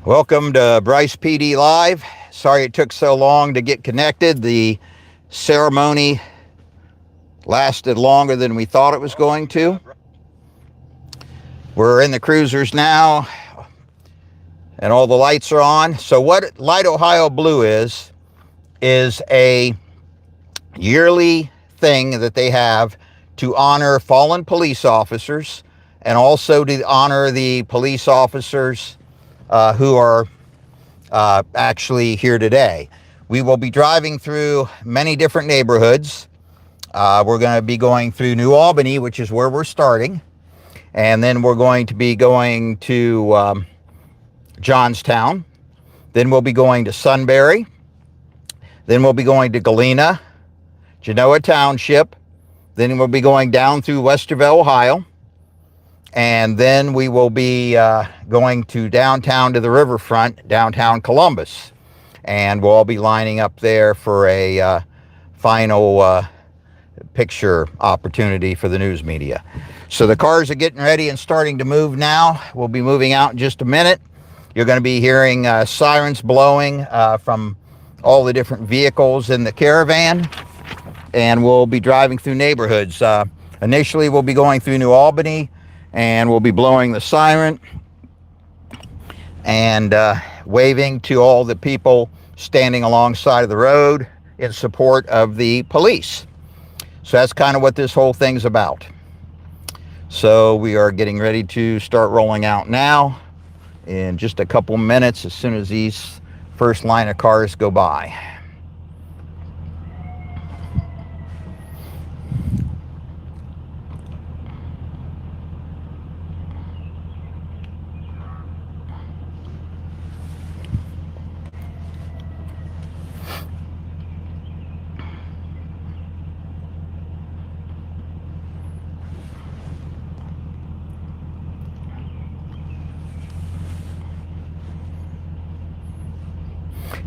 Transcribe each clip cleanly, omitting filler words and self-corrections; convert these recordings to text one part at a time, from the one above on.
Welcome to Brice PD Live. Sorry it took so long to get connected. The ceremony lasted longer than we thought it was going to. We're in the cruisers now, and all the lights are on. So what Light Ohio Blue is a yearly thing that they have to honor fallen police officers and also to honor the police officers who are actually here today. We will be driving through many different neighborhoods. We're going to be going through New Albany, which is where we're starting. And then we're going to be going to Johnstown. Then we'll be going to Sunbury. Then we'll be going to Galena, Genoa Township. Then we'll be going down through Westerville, Ohio. And then we will be going to downtown to the riverfront, downtown Columbus. And we'll all be lining up there for a final picture opportunity for the news media. So the cars are getting ready and starting to move now. We'll be moving out in just a minute. You're going to be hearing sirens blowing from all the different vehicles in the caravan. And we'll be driving through neighborhoods. Initially, we'll be going through New Albany, and we'll be blowing the siren and waving to all the people standing alongside of the road in support of the police. So that's kind of what this whole thing's about. So we are getting ready to start rolling out now in just a couple minutes as soon as these first line of cars go by.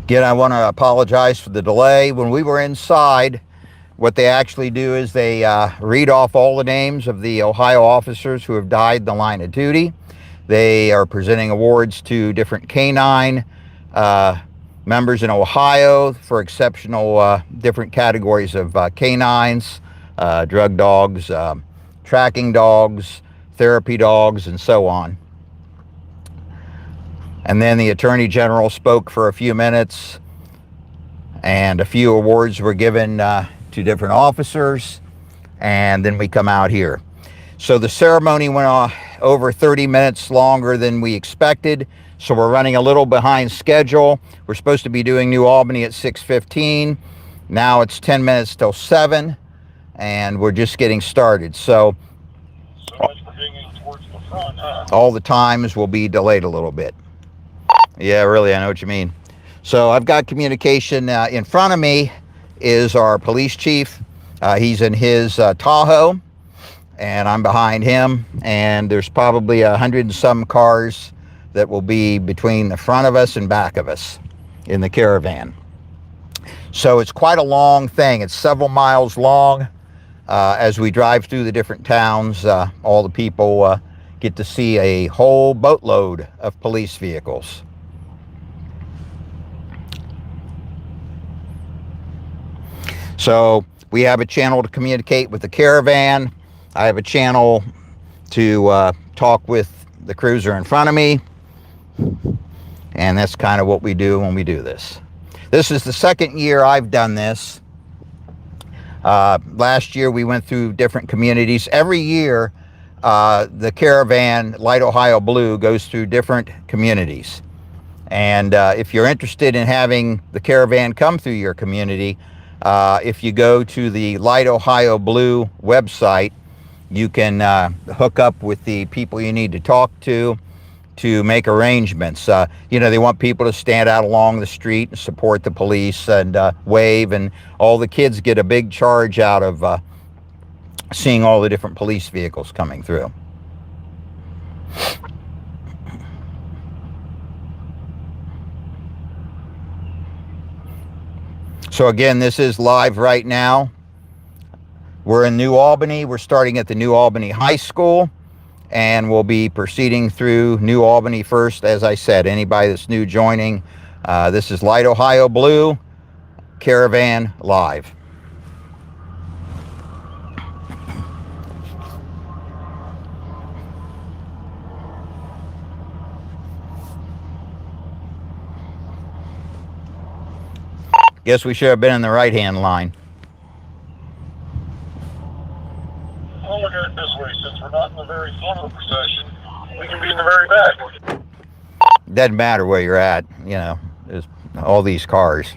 Again, I want to apologize for the delay. When we were inside, what they actually do is they read off all the names of the Ohio officers who have died in the line of duty. They are presenting awards to different canine members in Ohio for exceptional different categories of canines, drug dogs, tracking dogs, therapy dogs, and so on. And then the Attorney General spoke for a few minutes, and a few awards were given to different officers, and then we come out here. So the ceremony went over 30 minutes longer than we expected, so we're running a little behind schedule. We're supposed to be doing New Albany at 6:15. Now it's 10 minutes till 7, and we're just getting started. So much for bringing towards the front, huh? All the times will be delayed a little bit. Yeah, really, I know what you mean. So I've got communication in front of me is our police chief. He's in his Tahoe, and I'm behind him. And there's probably 100 and some cars that will be between the front of us and back of us in the caravan. So it's quite a long thing. It's several miles long. As we drive through the different towns, all the people get to see a whole boatload of police vehicles. So we have a channel to communicate with the caravan. I have a channel to talk with the cruiser in front of me. And that's kind of what we do when we do this. This is the second year I've done this. Last year we went through different communities. Every year the caravan, Light Ohio Blue, goes through different communities. And if you're interested in having the caravan come through your community, if you go to the Light Ohio Blue website, you can hook up with the people you need to talk to make arrangements. They want people to stand out along the street and support the police and wave, and all the kids get a big charge out of seeing all the different police vehicles coming through. So again, this is live right now. We're in New Albany. We're starting at the New Albany High School. and we'll be proceeding through New Albany first. As I said, anybody that's new joining, this is Light Ohio Blue Caravan Live. Guess we should have been in the right-hand line. I'll look at it this way. Since we're not in the very front of the procession, we can be in the very back. Doesn't matter where you're at, you know, there's all these cars.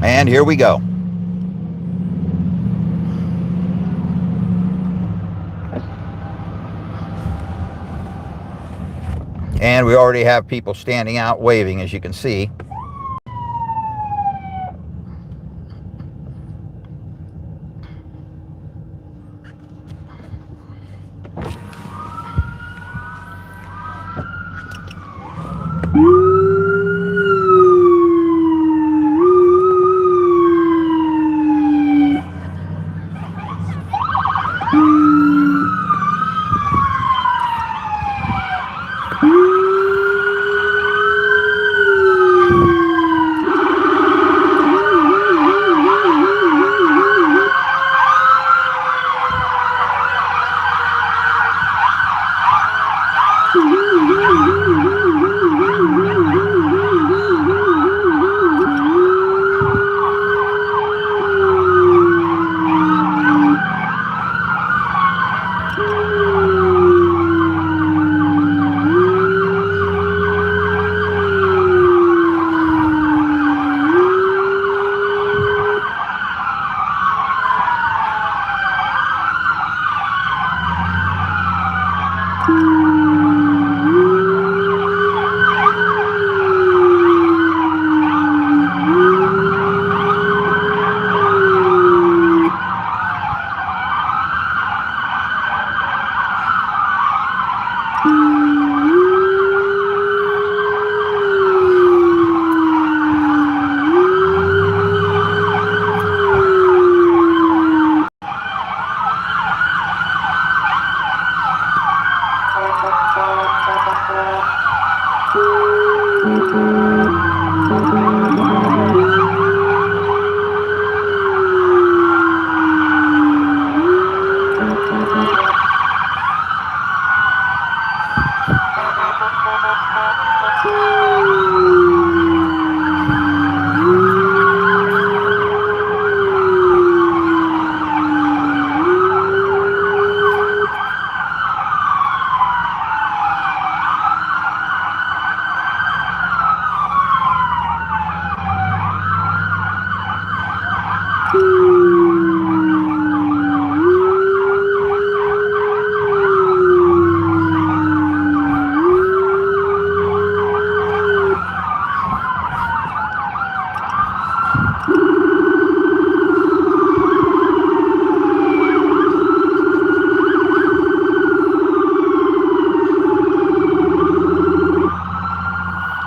And here we go. And we already have people standing out waving, as you can see.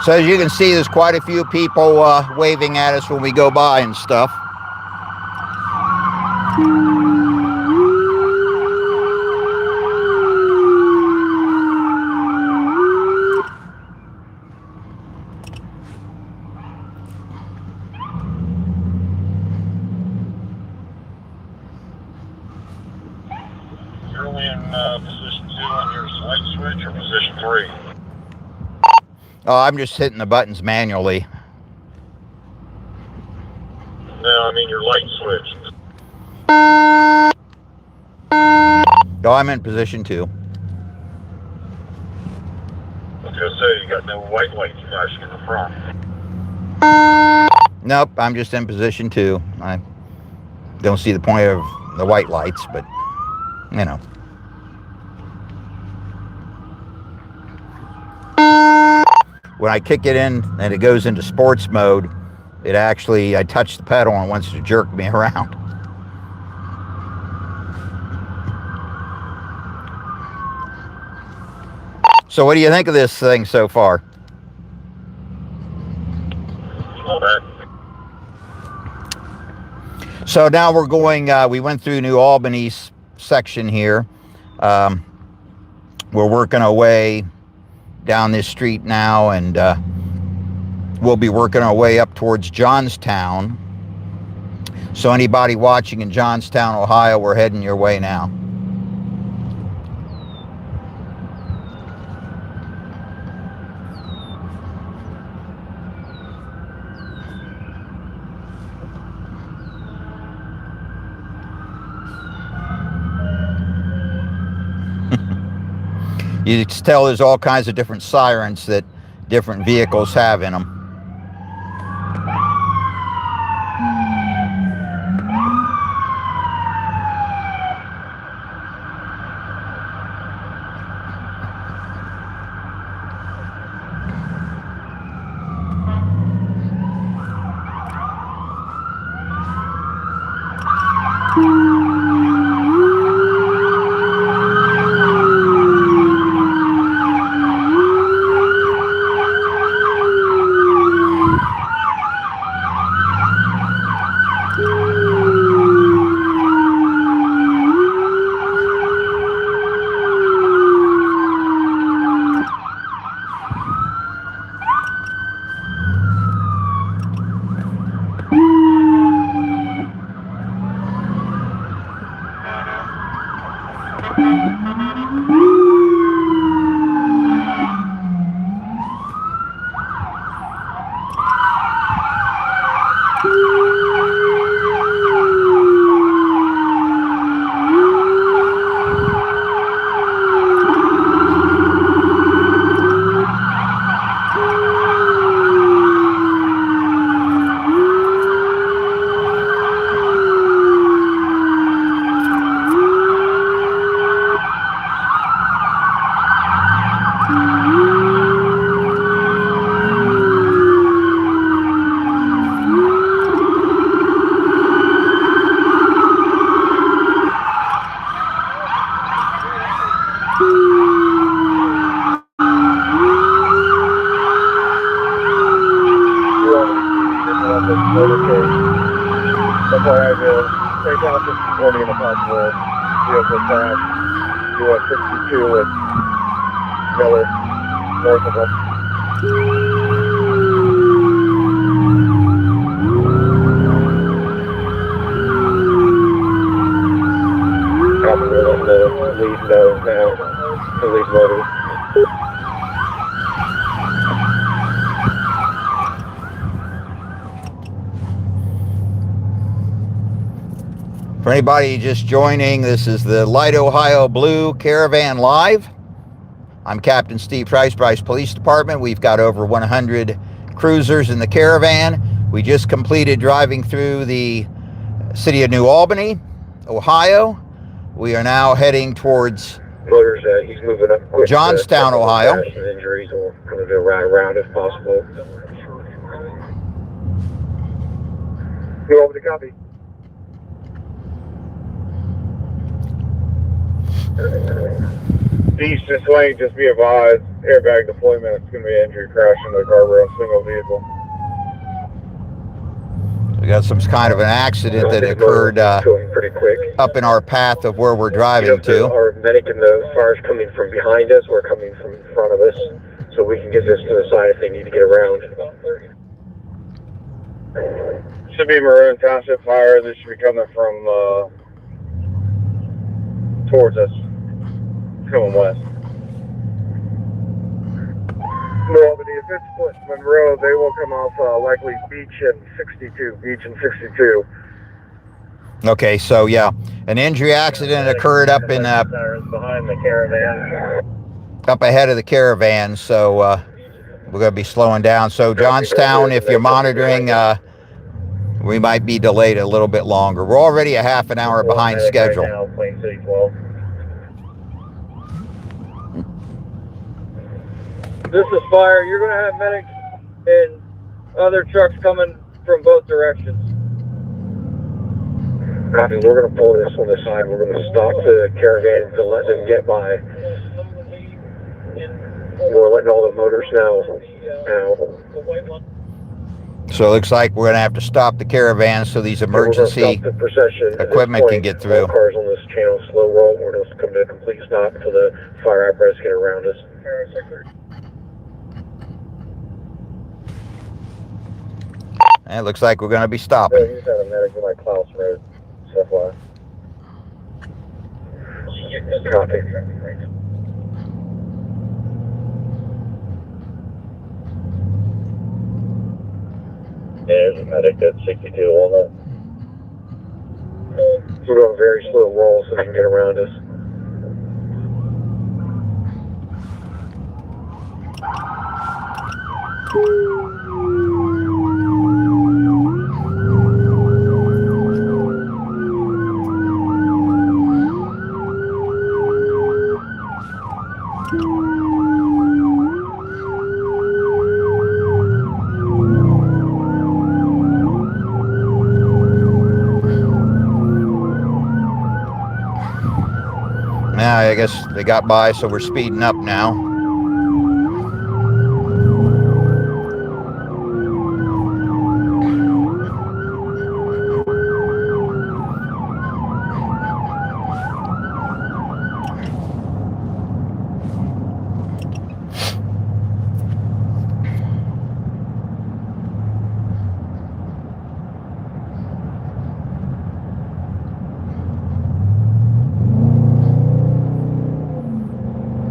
So as you can see, there's quite a few people waving at us when we go by and stuff. You're only in position 2 on your light switch, or position 3? Oh, I'm just hitting the buttons manually. No, I mean your light switch. Oh, I'm in position 2. I was going to say, you got no white lights flashing in the front. Nope, I'm just in position 2. I don't see the point of the white lights, but, you know. When I kick it in and it goes into sports mode, it actually, I touch the pedal and it wants to jerk me around. So what do you think of this thing so far? So now we're going, we went through New Albany's section here. We're working our way down this street now, and we'll be working our way up towards Johnstown. So anybody watching in Johnstown, Ohio, we're heading your way now. You can tell there's all kinds of different sirens that different vehicles have in them. For anybody just joining, this is the Light Ohio Blue Caravan Live. I'm Captain Steve Price, Brice Police Department. We've got over 100 cruisers in the caravan. We just completed driving through the city of New Albany, Ohio. We are now heading towards he's moving up quick, Johnstown, Ohio. Injuries, or going to go right around if possible. New Albany, copy. East this lane, just be advised, airbag deployment, it's going to be an injury crash into the guardrail, single vehicle. We got some kind of an accident that occurred pretty quick up in our path of where we're driving to. Our medic and the fire's coming from behind us, we're coming from in front of us, so we can get this to the side if they need to get around. Should be Maroon Township Fire, this should be coming from towards us, coming west. No, but if it's split Monroe, they will come off likely Beach and 62. Okay, so yeah, an injury accident occurred up in behind the caravan, up ahead of the caravan, so we're going to be slowing down. So Johnstown, if you're monitoring, we might be delayed a little bit longer. We're already a half an hour behind schedule. Right now, Plain City 12. This is fire. You're going to have medics and other trucks coming from both directions. Copy. We're going to pull this on the side. We're going to stop the caravan to let them get by. We're letting all the motors know now. So it looks like we're going to have to stop the caravan so these So we're going to emergency stop the procession at this equipment point. can get through. All cars on this channel slow roll. We're going to come to a complete stop until the fire apparatus get around us. And it looks like we're going to be So stopping. you just had a medic in like Klaus Road. Stuff like Copy. There's a medic at 62 Walnut. We're going very slow roll so they can get around us. Now, I guess they got by, so we're speeding up now.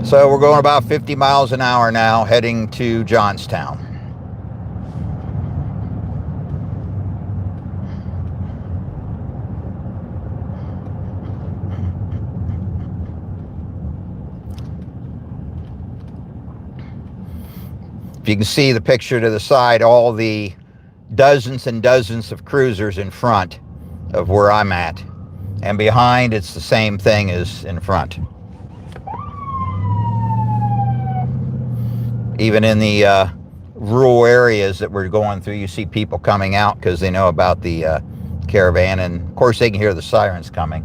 So we're going about 50 miles an hour now, heading to Johnstown. If you can see the picture to the side, all the dozens and dozens of cruisers in front of where I'm at. And behind, it's the same thing as in front. Even in the rural areas that we're going through, you see people coming out because they know about the caravan, and of course they can hear the sirens coming.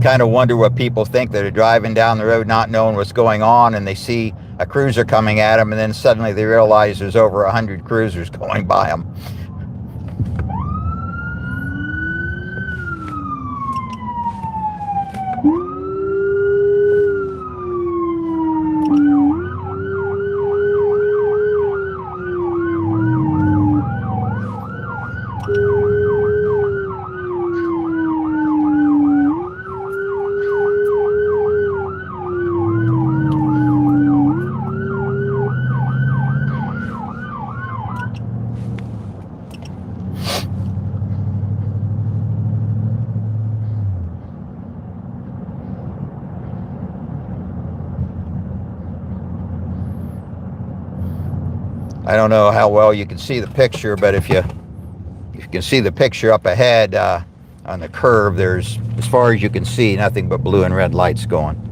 Kind of wonder what people think that are driving down the road not knowing what's going on, and they see a cruiser coming at them, and then suddenly they realize there's over 100 cruisers going by them. I don't know how well you can see the picture, but if you can see the picture up ahead on the curve, there's, as far as you can see, nothing but blue and red lights going.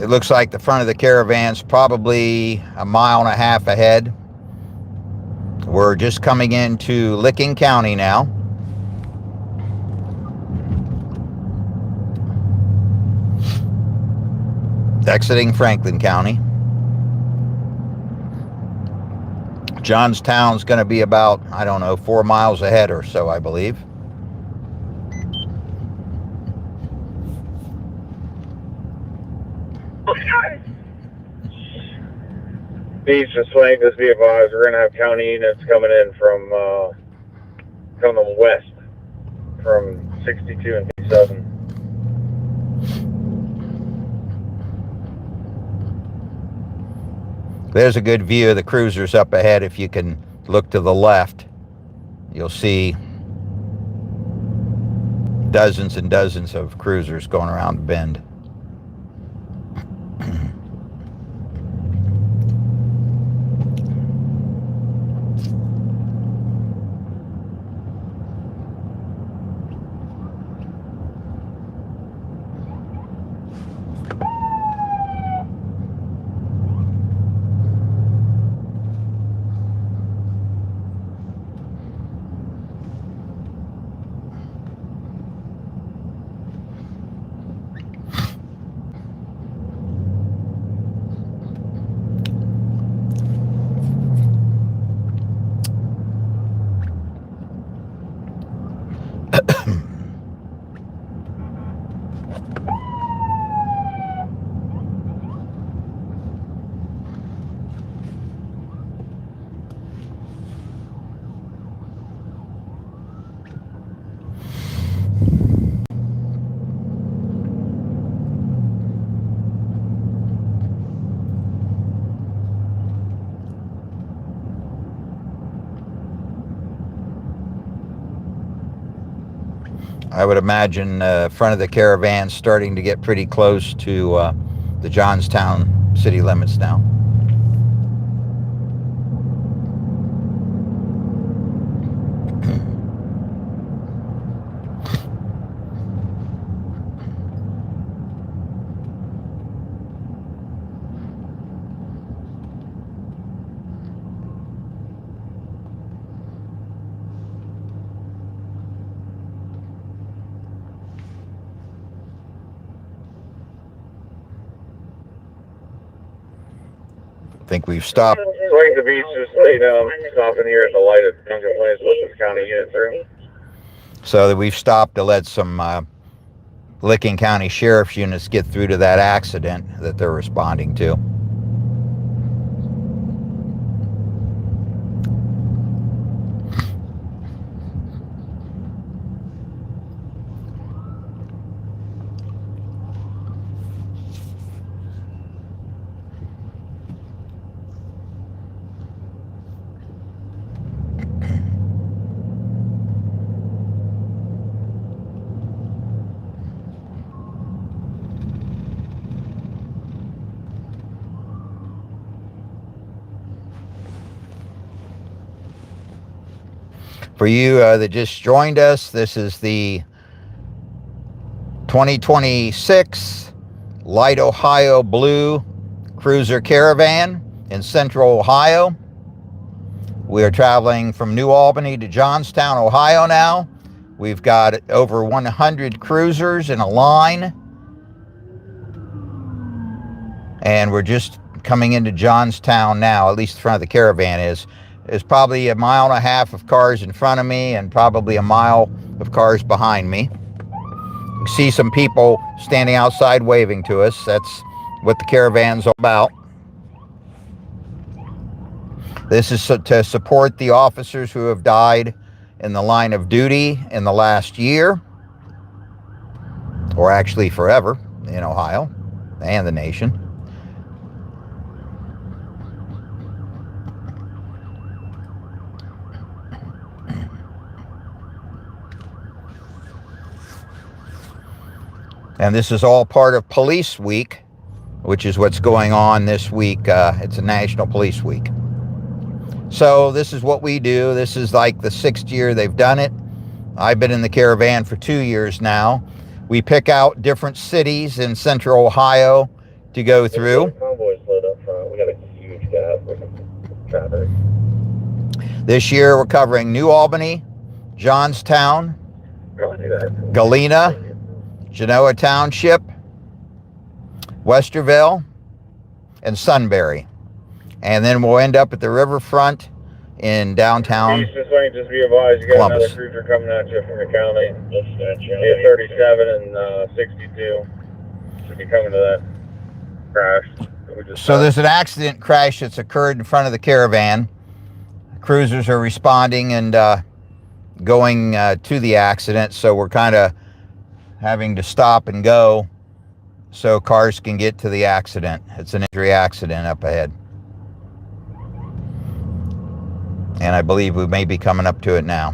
It looks like the front of the caravan's probably a mile and a half ahead. We're just coming into Licking County now. Exiting Franklin County. Johnstown's going to be about, I don't know, 4 miles ahead or so, I believe. Beach and Swank, just be advised, we're going to have county units coming in from west, from 62 and 57. There's a good view of the cruisers up ahead. If you can look to the left, you'll see dozens and dozens of cruisers going around the bend. I would imagine front of the caravan starting to get pretty close to the Johnstown city limits now. I think we've stopped. Swing the beach, just lay down, stopping here at the light at Duncan Place, let this county unit through. So that we've stopped to let some Licking County Sheriff's units get through to that accident that they're responding to. For you that just joined us, this is the 2026 Light Ohio Blue Cruiser Caravan in Central Ohio. We are traveling from New Albany to Johnstown, Ohio now. We've got over 100 cruisers in a line. And we're just coming into Johnstown now, at least the front of the caravan is. There's probably a mile and a half of cars in front of me and probably a mile of cars behind me. You see some people standing outside waving to us. That's what the caravan's all about. This is to support the officers who have died in the line of duty in the last year, or actually forever, in Ohio and the nation. And this is all part of Police Week, which is what's going on this week. It's a National Police Week. So this is what we do. This is like the 6th year they've done it. I've been in the caravan for 2 years now. We pick out different cities in Central Ohio to go through. Convoys load up front. We got a huge gap with traffic. This year we're covering New Albany, Johnstown, Galena, Genoa Township, Westerville, and Sunbury. And then we'll end up at the riverfront in downtown East Swing, just be advised, you got Columbus. another cruiser coming at you from the county. Yeah, 37 and 62. Should be coming to that crash. So there's an accident crash that's occurred in front of the caravan. Cruisers are responding and going to the accident, so we're kind of having to stop and go so cars can get to the accident. It's an injury accident up ahead. And I believe we may be coming up to it now.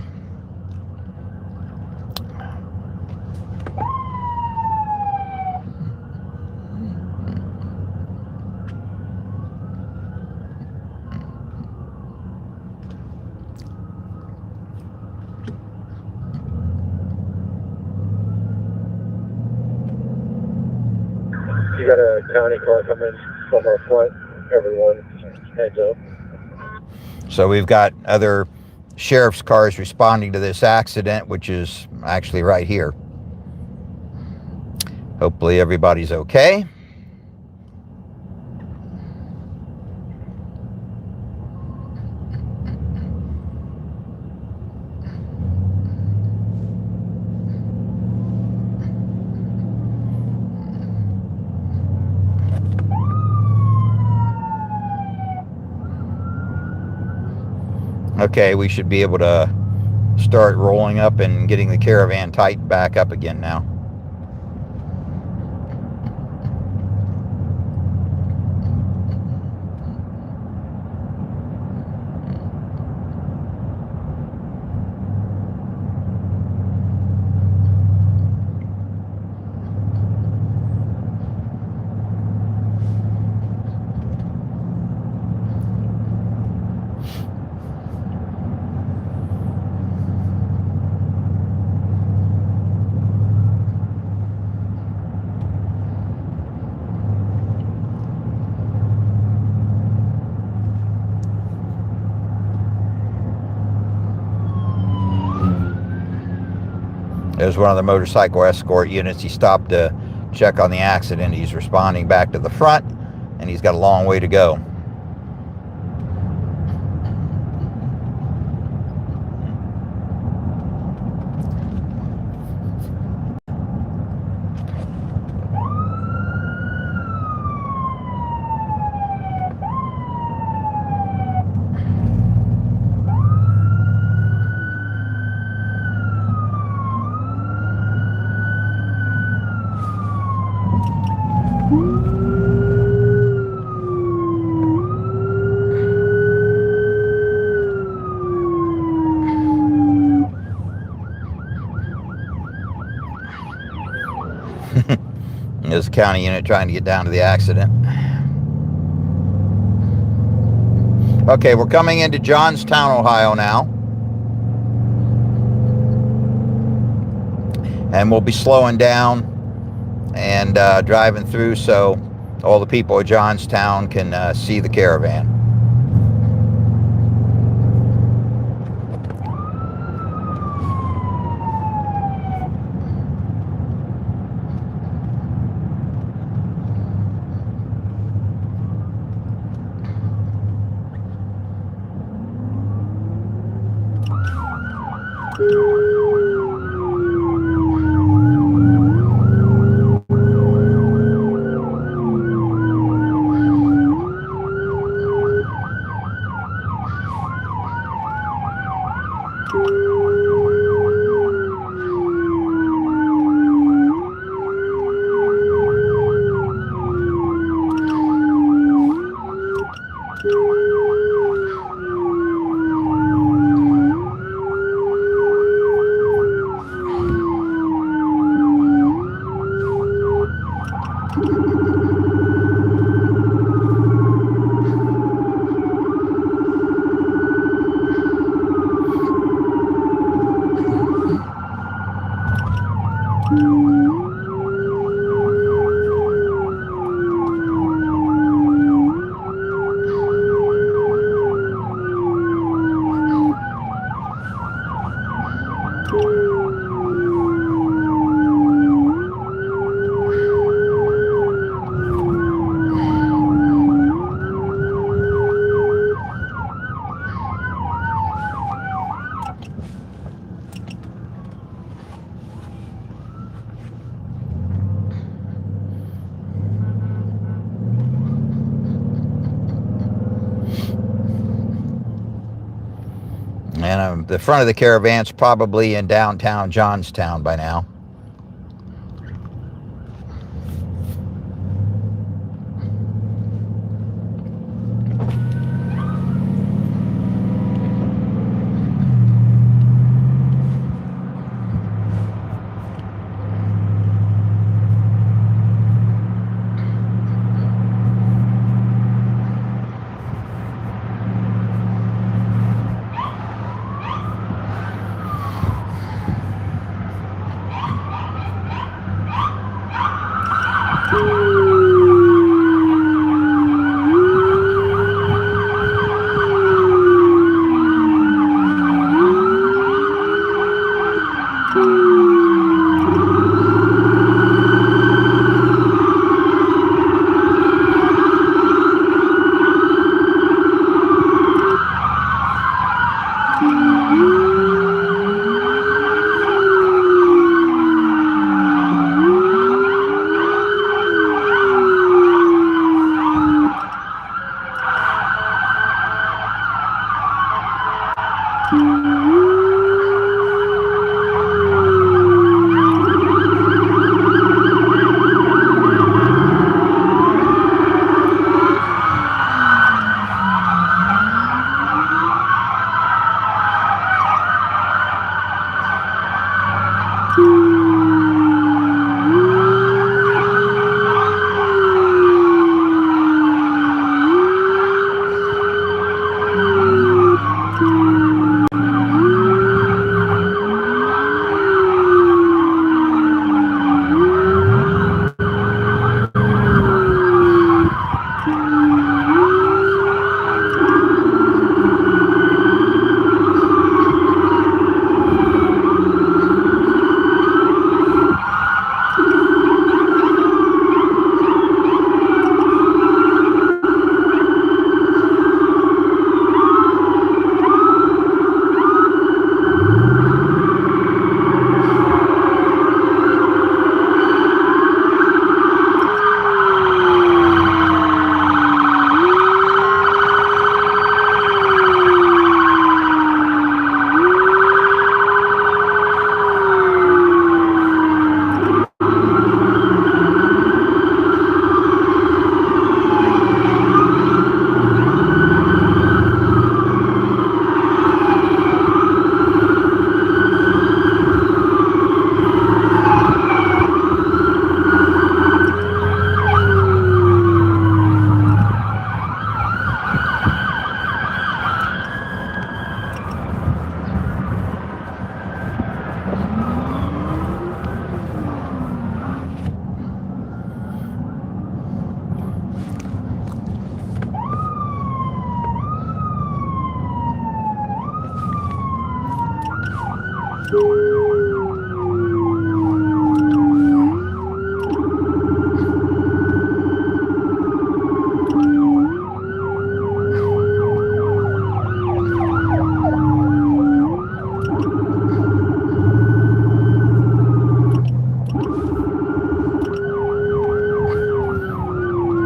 You got a county car coming from our front. Everyone, heads up. So we've got other sheriff's cars responding to this accident, which is actually right here. Hopefully everybody's okay. Okay, we should be able to start rolling up and getting the caravan tightened back up again now. There's one of the motorcycle escort units. He stopped to check on the accident. He's responding back to the front, and he's got a long way to go. There's a county unit trying to get down to the accident. Okay, we're coming into Johnstown, Ohio now. And we'll be slowing down and driving through so all the people of Johnstown can see the caravan. And the front of the caravan's probably in downtown Johnstown by now.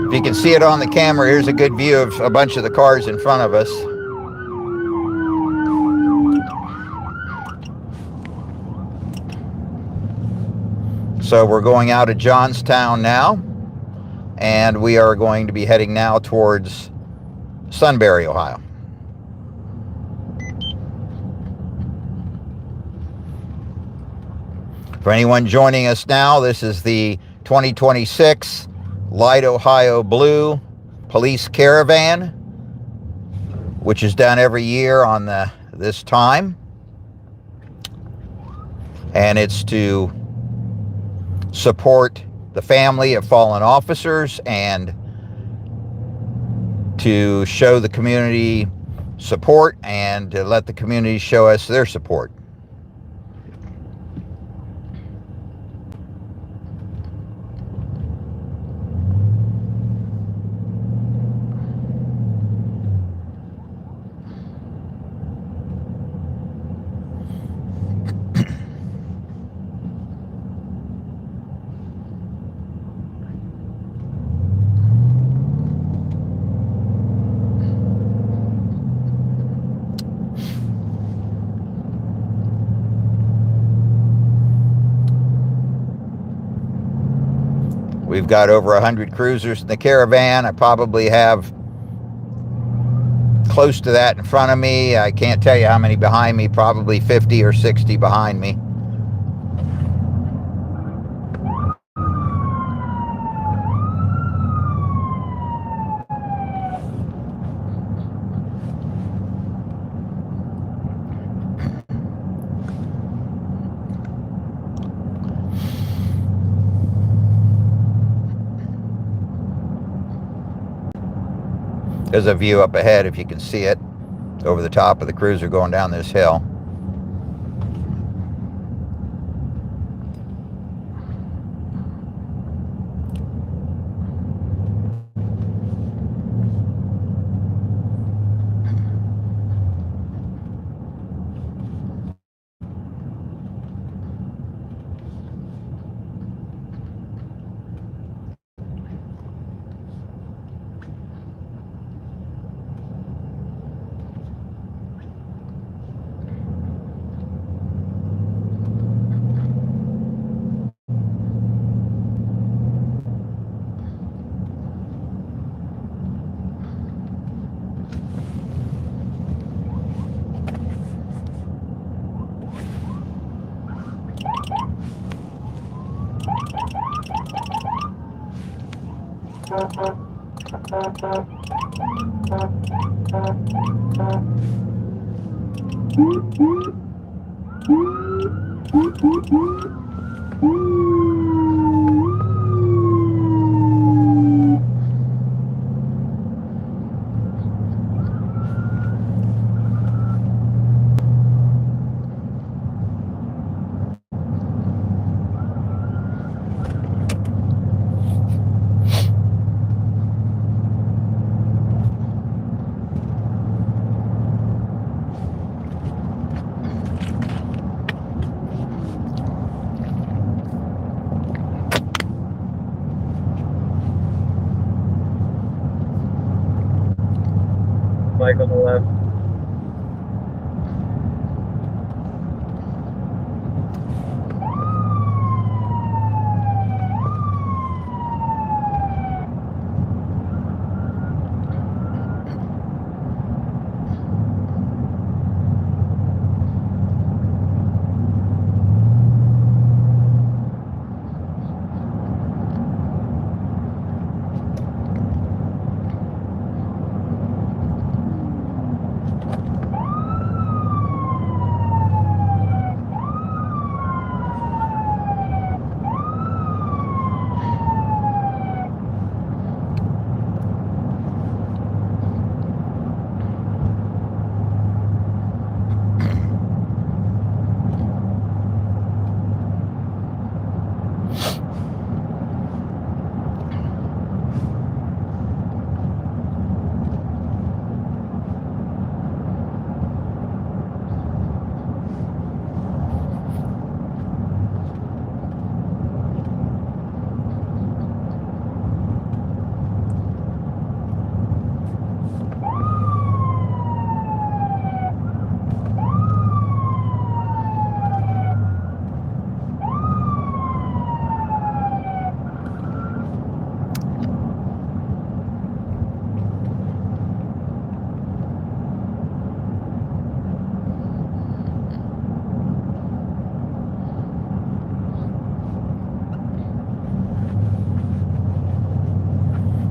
If you can see it on the camera, here's a good view of a bunch of the cars in front of us. So we're going out of Johnstown now, and we are going to be heading now towards Sunbury, Ohio. For anyone joining us now, this is the 2026 Light Ohio Blue Police Caravan, which is done every year on this time. And it's to support the family of fallen officers and to show the community support and to let the community show us their support. got over 100 cruisers in the Caravan. I probably have close to that in front of me. I can't tell you how many behind me, probably 50 or 60 behind me. There's a view up ahead, if you can see it, over the top of the cruiser going down this hill. Mike on the left.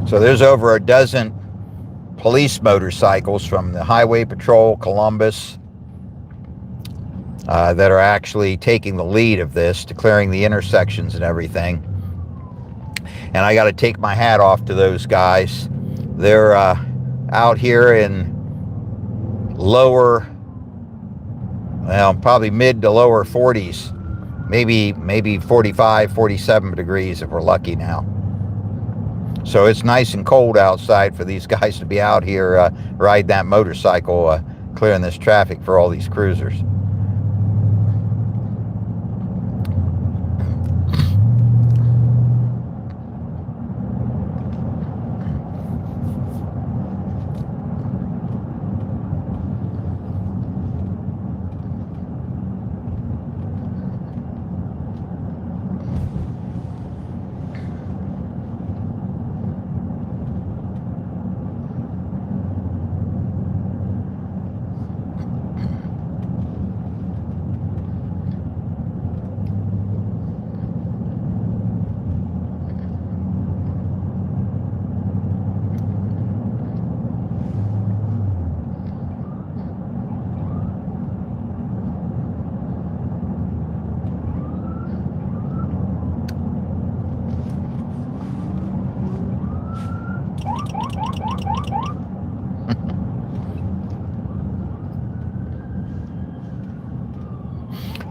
So there's over a dozen police motorcycles from the Highway Patrol, Columbus, that are actually taking the lead of this, to clearing the intersections and everything. And I got to take my hat off to those guys. They're out here in lower, well, probably mid to lower 40s, maybe 45, 47 degrees if we're lucky now. So it's nice and cold outside for these guys to be out here riding that motorcycle, clearing this traffic for all these cruisers.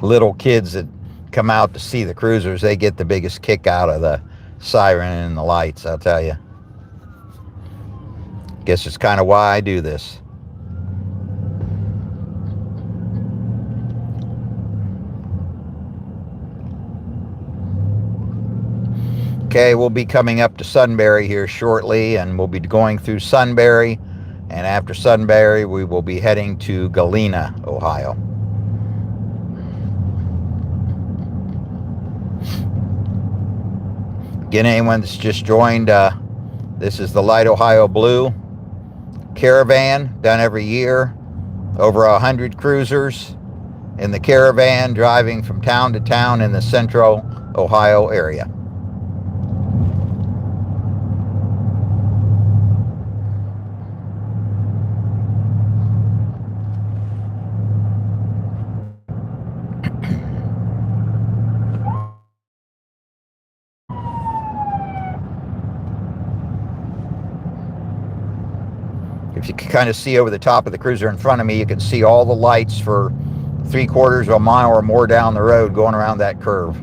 little kids that come out to see the cruisers, they get the biggest kick out of the siren and the lights, I'll tell you. Guess it's kind of why I do this. Okay, we'll be coming up to Sunbury here shortly, and we'll be going through Sunbury, and after Sunbury we will be heading to Galena, Ohio. Again, anyone that's just joined, this is the Light Ohio Blue Caravan, done every year. Over 100 cruisers in the caravan, driving from town to town in the central Ohio area. If you can kind of see over the top of the cruiser in front of me, you can see all the lights for 3/4 of a mile or more down the road going around that curve.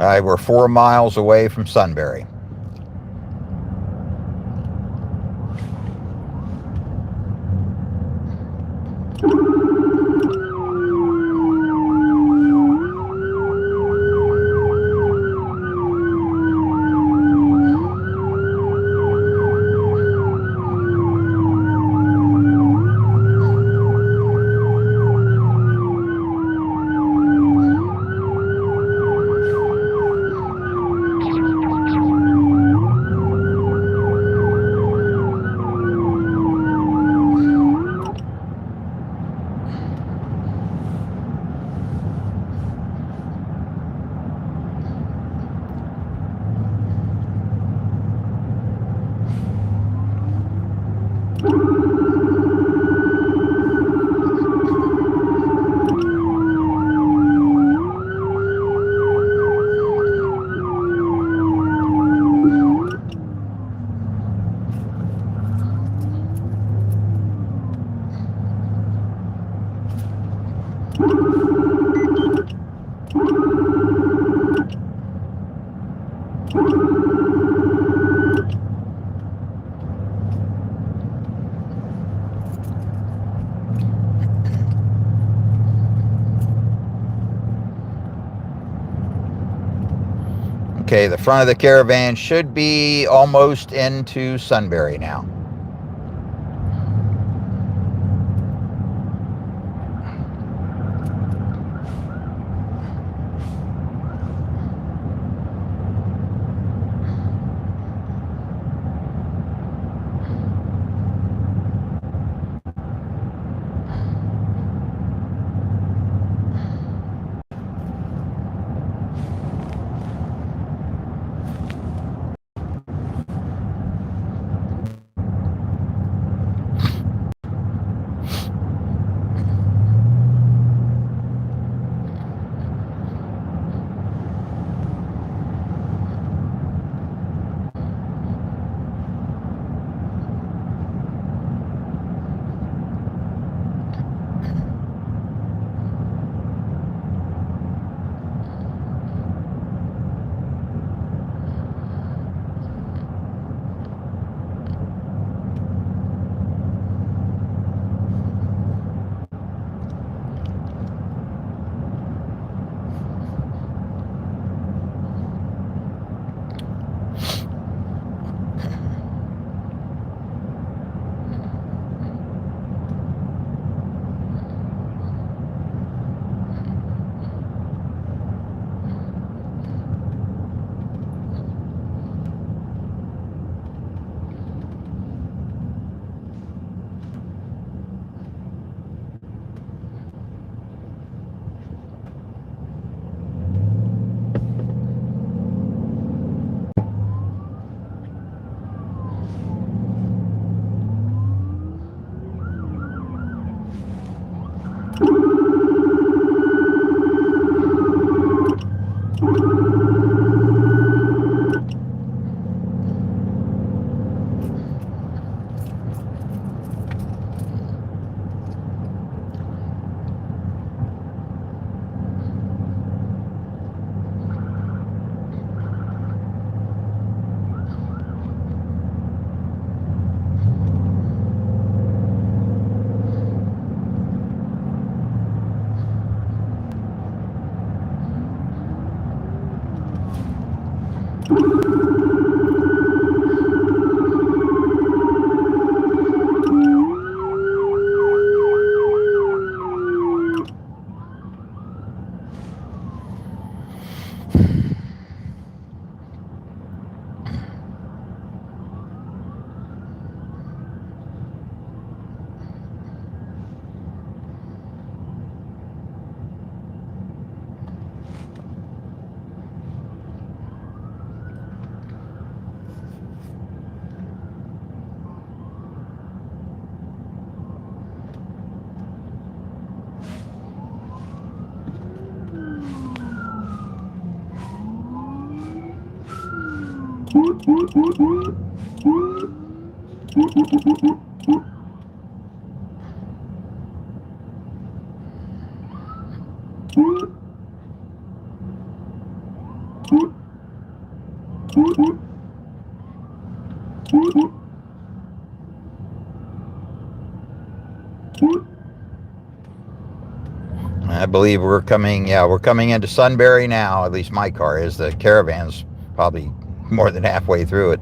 We're 4 miles away from Sunbury. Okay, the front of the Caravan should be almost into Sunbury now. I believe we're coming into Sunbury now. At least my car is. The Caravan's probably more than halfway through it.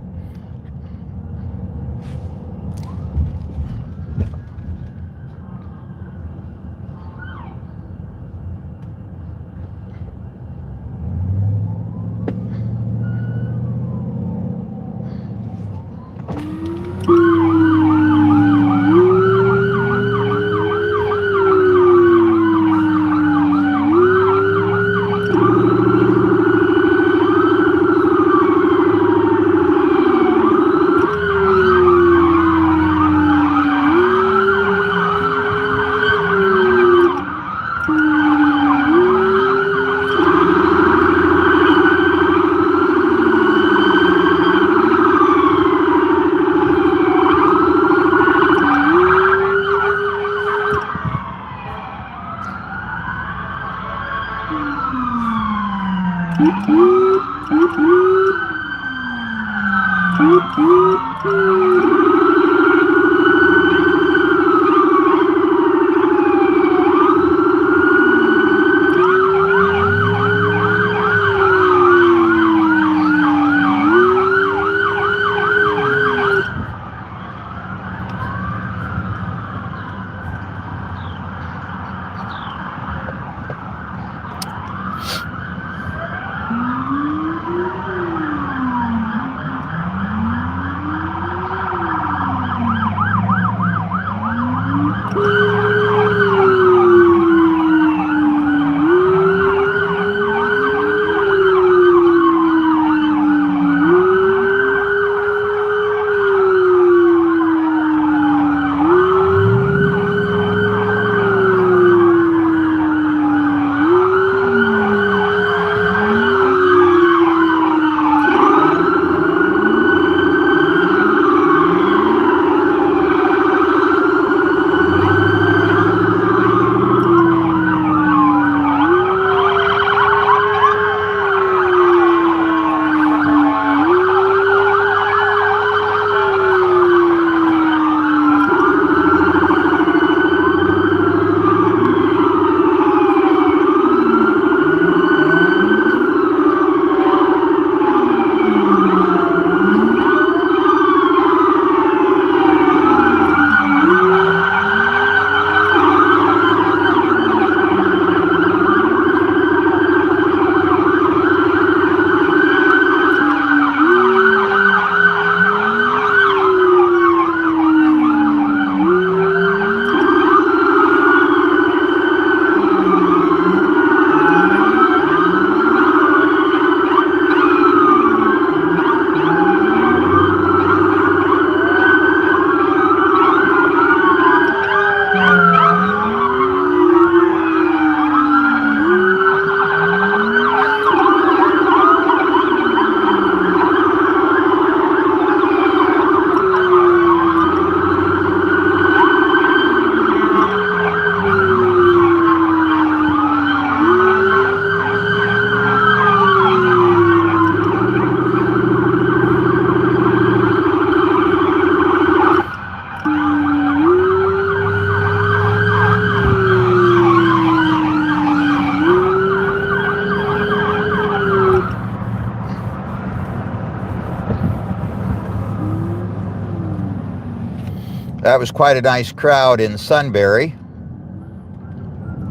That was quite a nice crowd in Sunbury.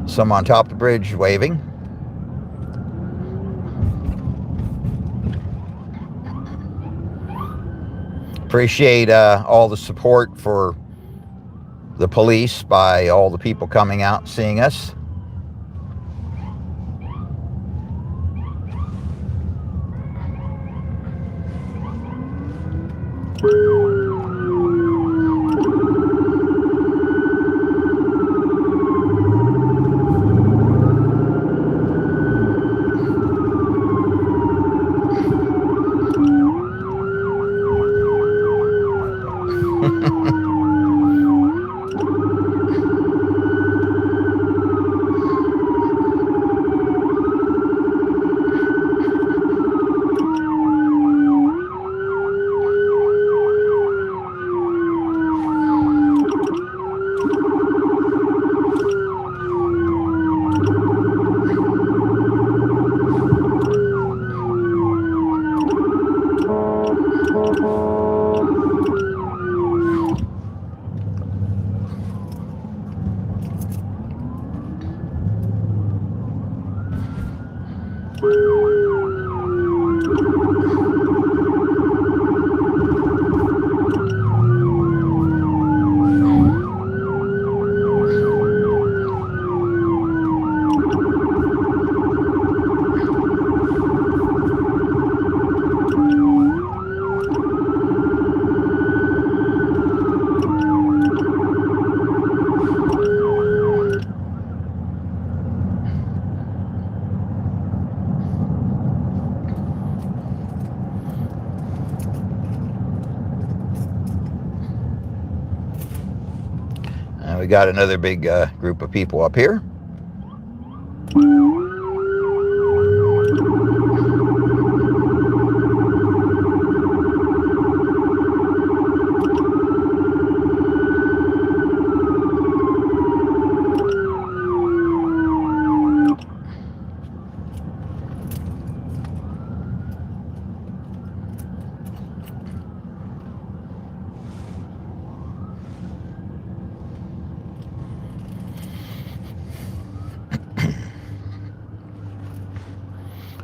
Some on top of the bridge waving. Appreciate all the support for the police by all the people coming out and seeing us. We got another big group of people up here.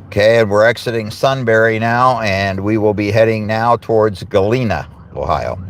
Okay, and we're exiting Sunbury now, and we will be heading now towards Galena, Ohio.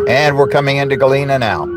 And we're coming into Galena now.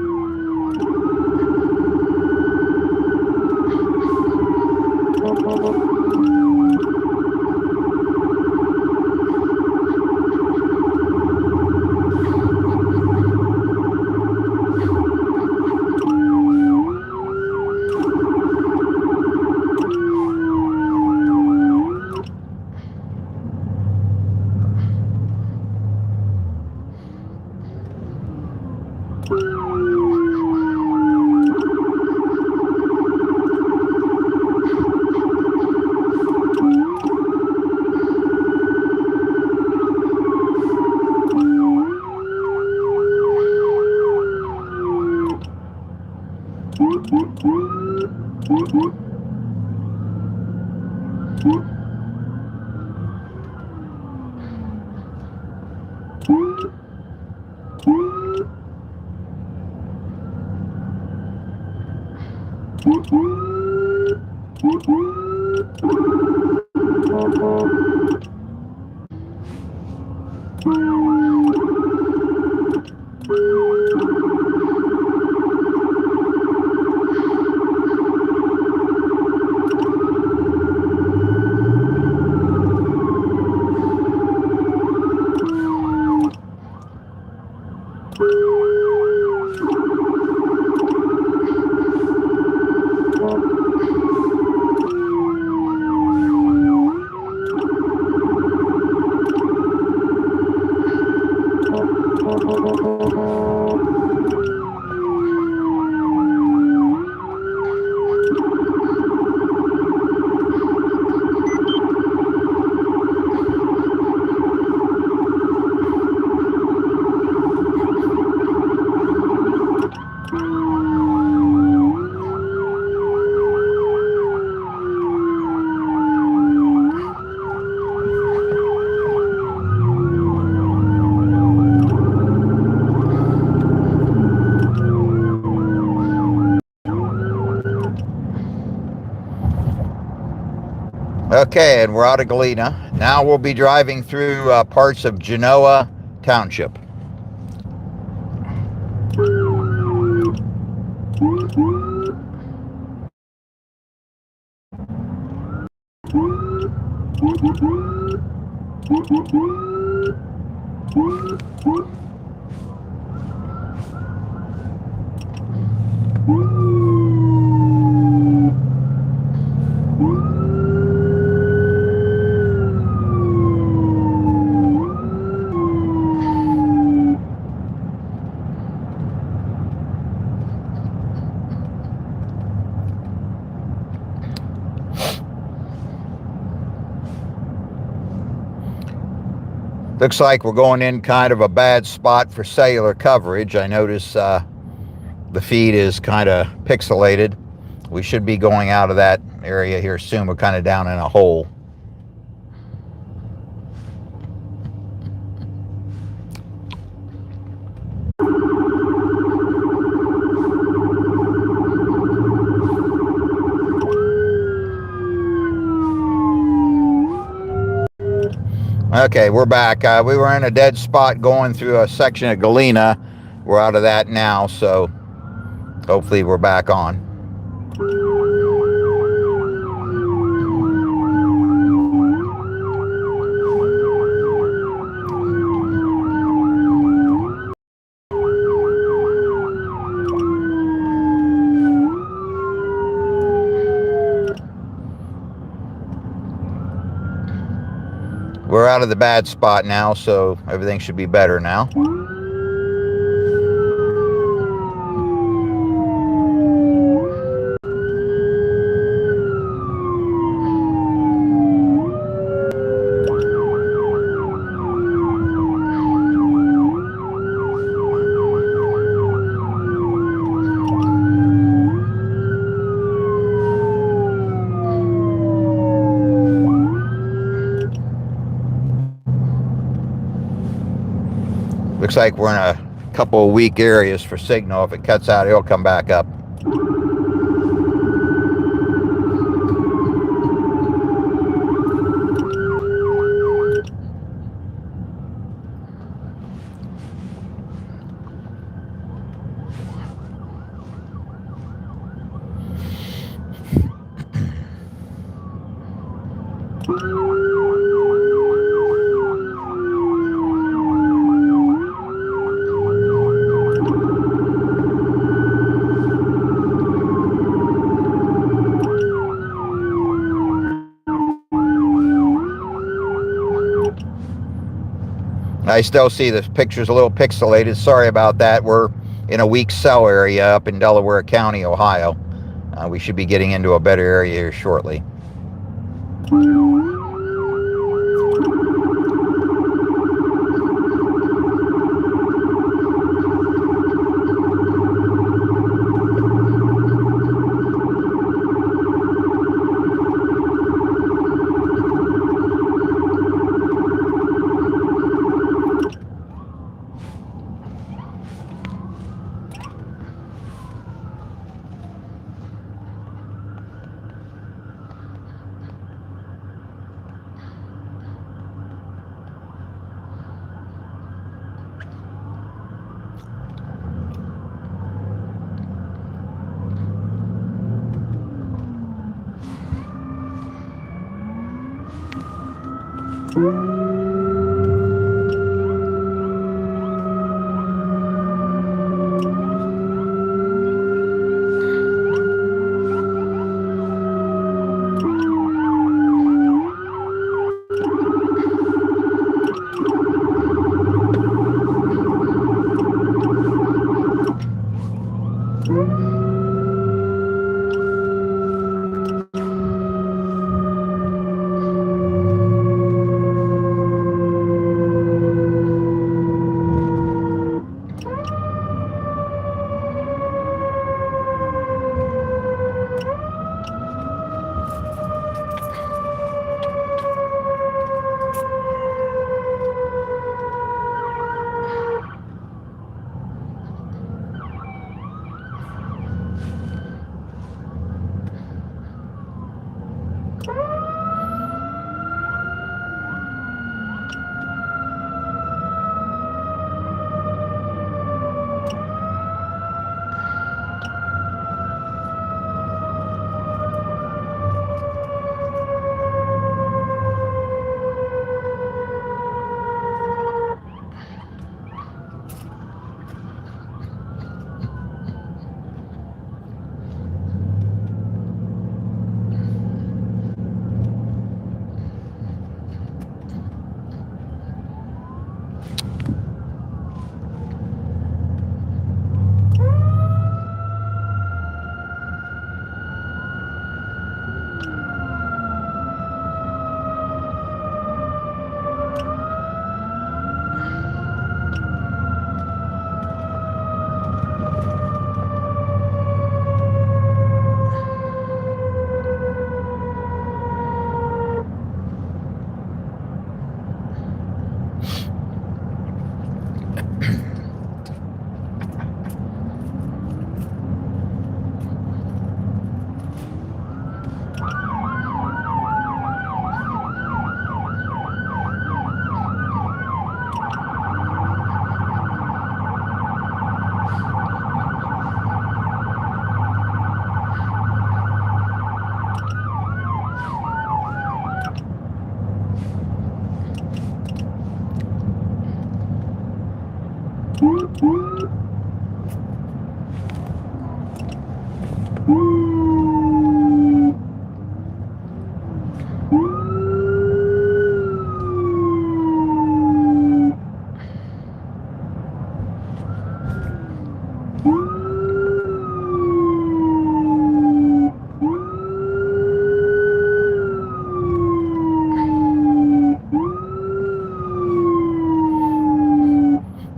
Okay, and we're out of Galena. Now we'll be driving through parts of Genoa Township. Looks like we're going in kind of a bad spot for cellular coverage. I notice the feed is kind of pixelated. We should be going out of that area here soon. We're kind of down in a hole. Okay, we're back. We were in a dead spot going through a section of Galena. We're out of that now, so hopefully we're back on. We're out of the bad spot now, so everything should be better now. Looks like we're in a couple of weak areas for signal. If it cuts out, it'll come back up. I still see the pictures a little pixelated. Sorry about that. We're in a weak cell area up in Delaware County, Ohio. We should be getting into a better area here shortly.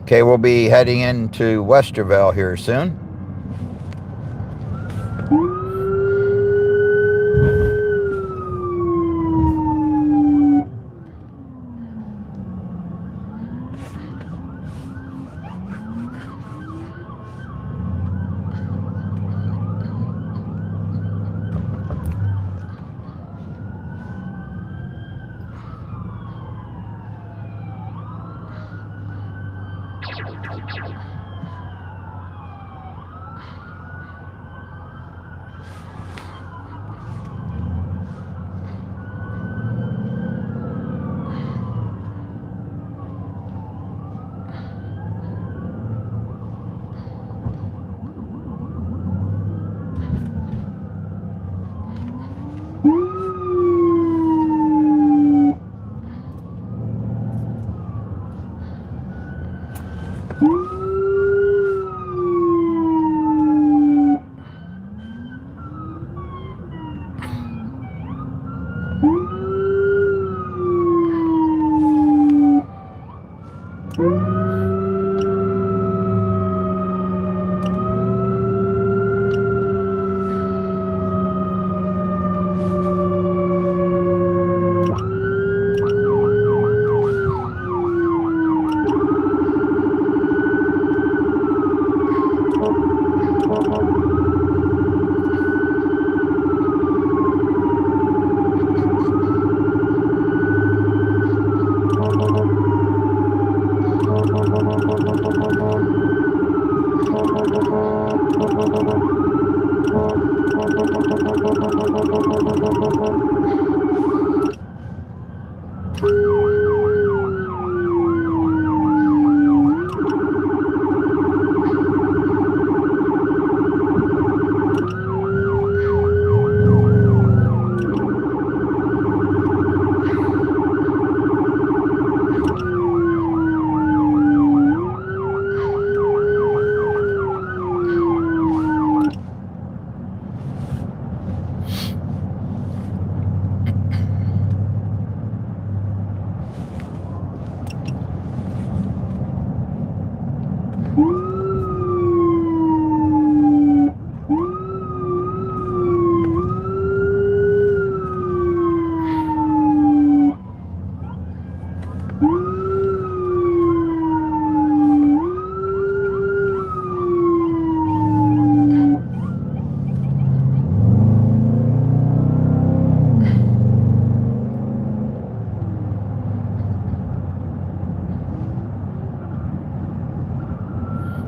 Okay, we'll be heading into Westerville here soon.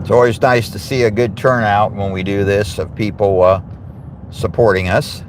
It's always nice to see a good turnout when we do this of people supporting us.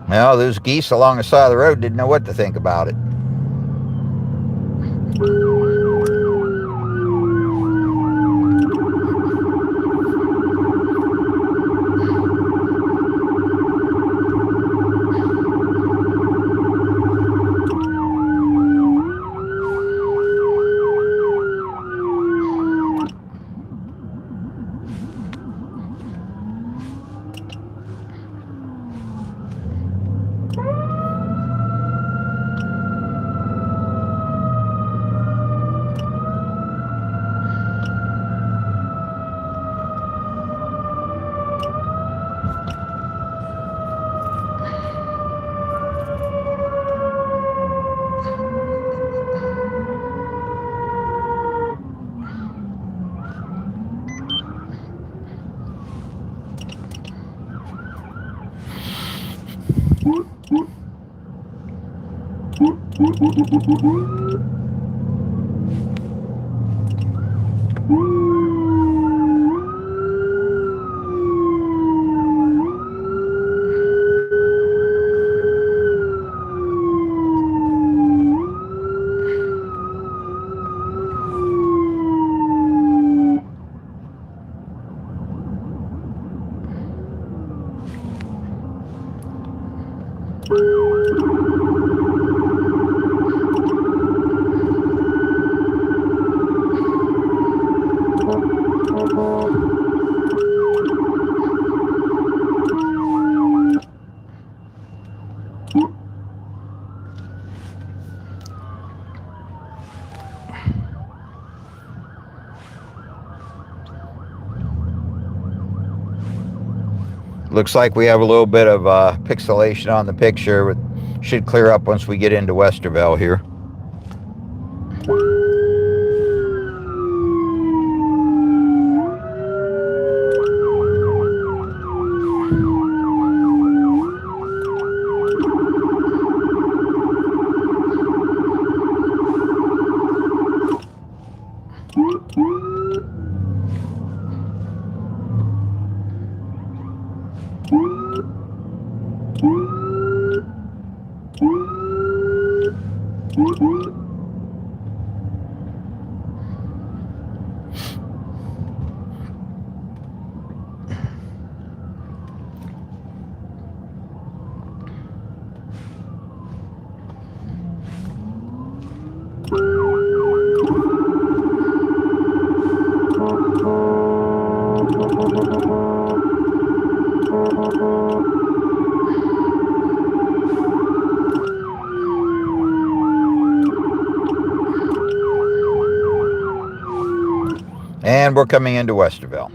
Well, those geese along the side of the road didn't know what to think about it. Looks like we have a little bit of pixelation on the picture, but should clear up once we get into Westerville here. And we're coming into Westerville.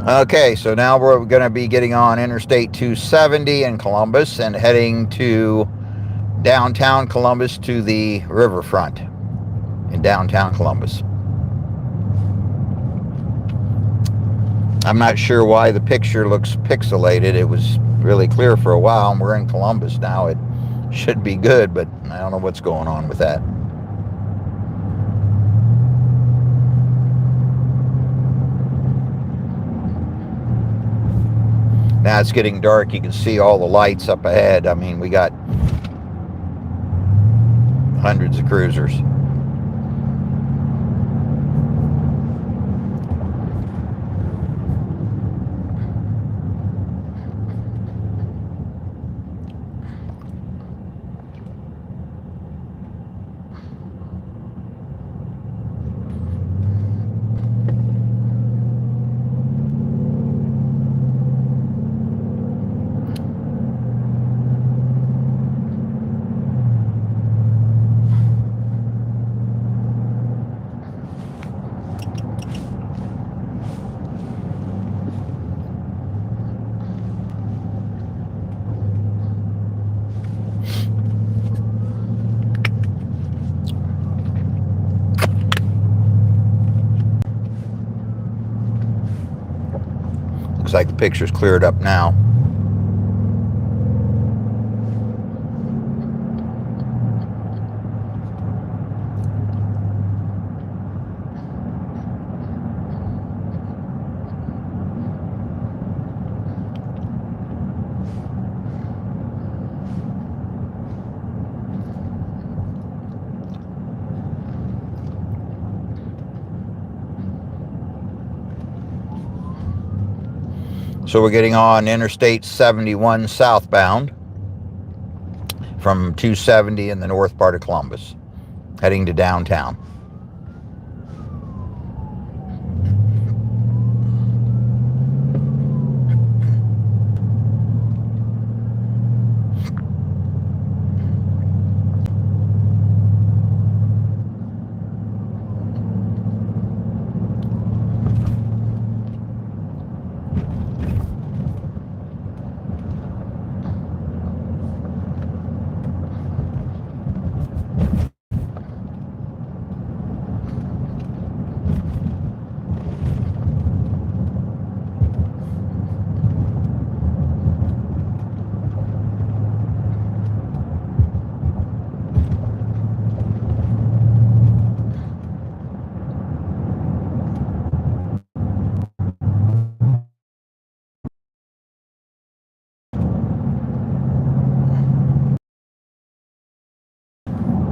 Okay, so now we're going to be getting on Interstate 270 in Columbus and heading to downtown Columbus to the riverfront in downtown Columbus. I'm not sure why the picture looks pixelated. It was really clear for a while, and we're in Columbus now. It should be good, but I don't know what's going on with that. Now it's getting dark. You can see all the lights up ahead. I mean, we got hundreds of cruisers. Looks like the picture's cleared up now. So we're getting on Interstate 71 southbound from 270 in the north part of Columbus, heading to downtown.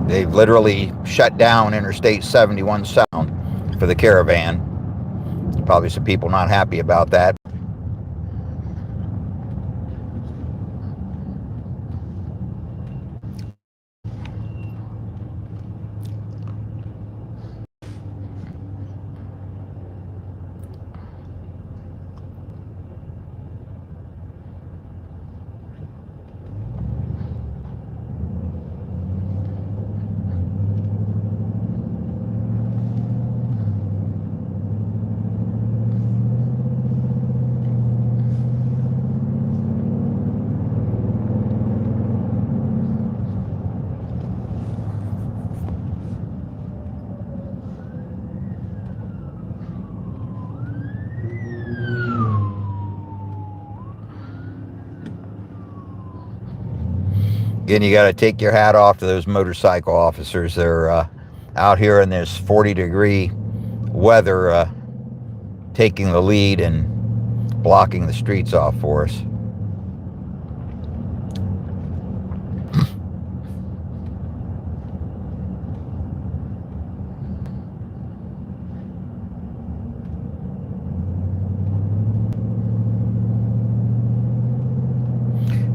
They've literally shut down Interstate 71 south for the caravan. Probably some people not happy about that. Again, you got to take your hat off to those motorcycle officers. They're out here in this 40-degree weather, taking the lead and blocking the streets off for us.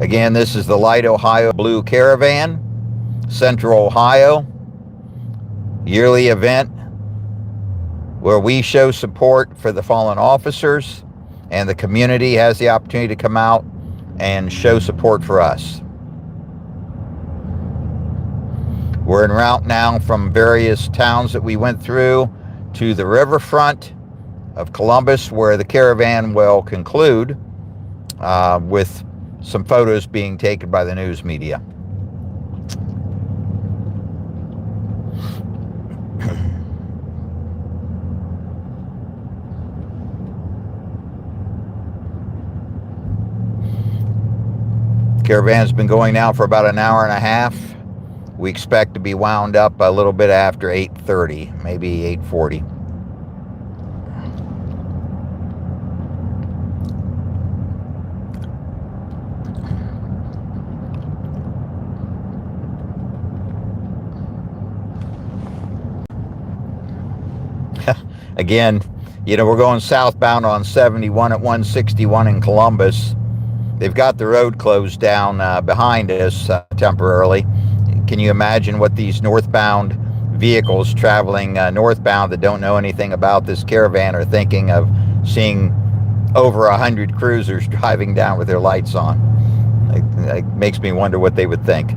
Again, this is the Light Ohio Blue Caravan, Central Ohio, yearly event where we show support for the fallen officers, and the community has the opportunity to come out and show support for us. We're en route now from various towns that we went through to the riverfront of Columbus, where the caravan will conclude with some photos being taken by the news media. Caravan's been going now for about an hour and a half. We expect to be wound up a little bit after 8:30, maybe 8:40. Again, you know, we're going southbound on 71 at 161 in Columbus. They've got the road closed down behind us temporarily. Can you imagine what these northbound vehicles traveling northbound that don't know anything about this caravan are thinking of seeing over 100 cruisers driving down with their lights on? It makes me wonder what they would think.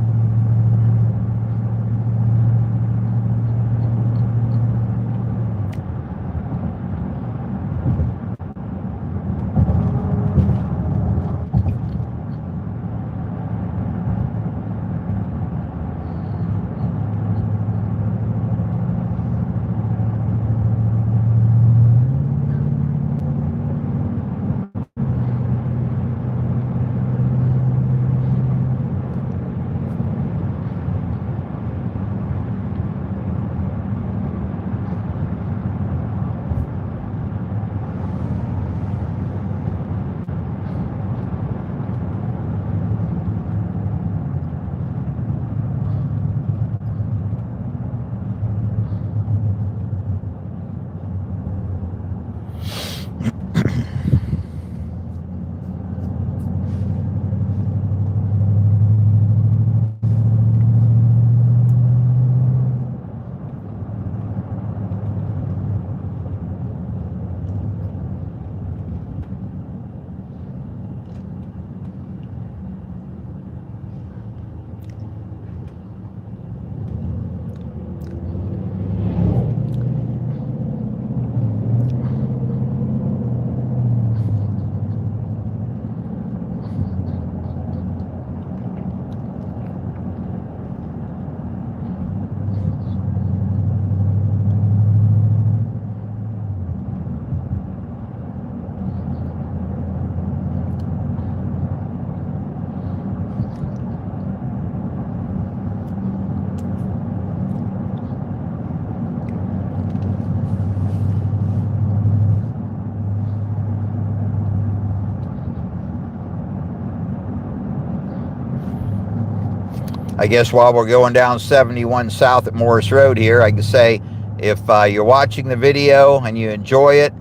I guess while we're going down 71 south at Morris Road here, I can say if you're watching the video and you enjoy it,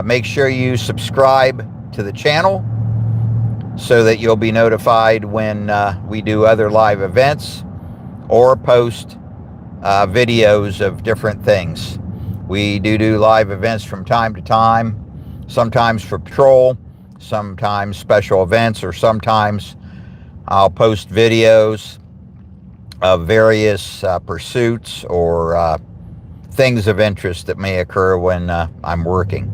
make sure you subscribe to the channel so that you'll be notified when we do other live events or post videos of different things. We do live events from time to time, sometimes for patrol, sometimes special events, or sometimes I'll post videos of various pursuits or things of interest that may occur when I'm working.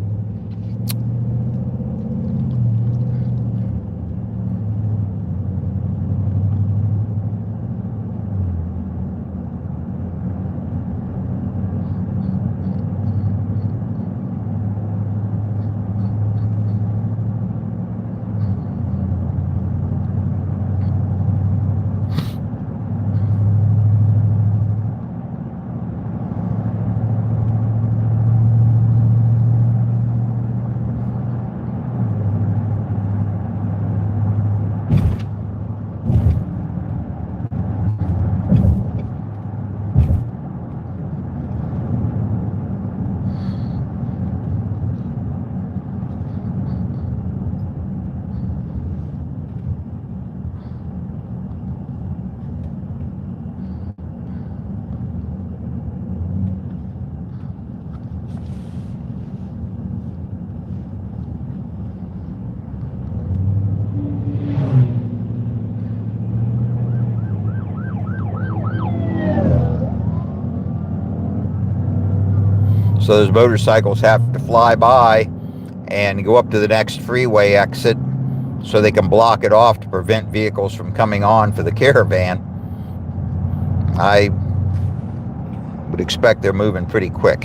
So those motorcycles have to fly by and go up to the next freeway exit so they can block it off to prevent vehicles from coming on for the caravan. I would expect they're moving pretty quick.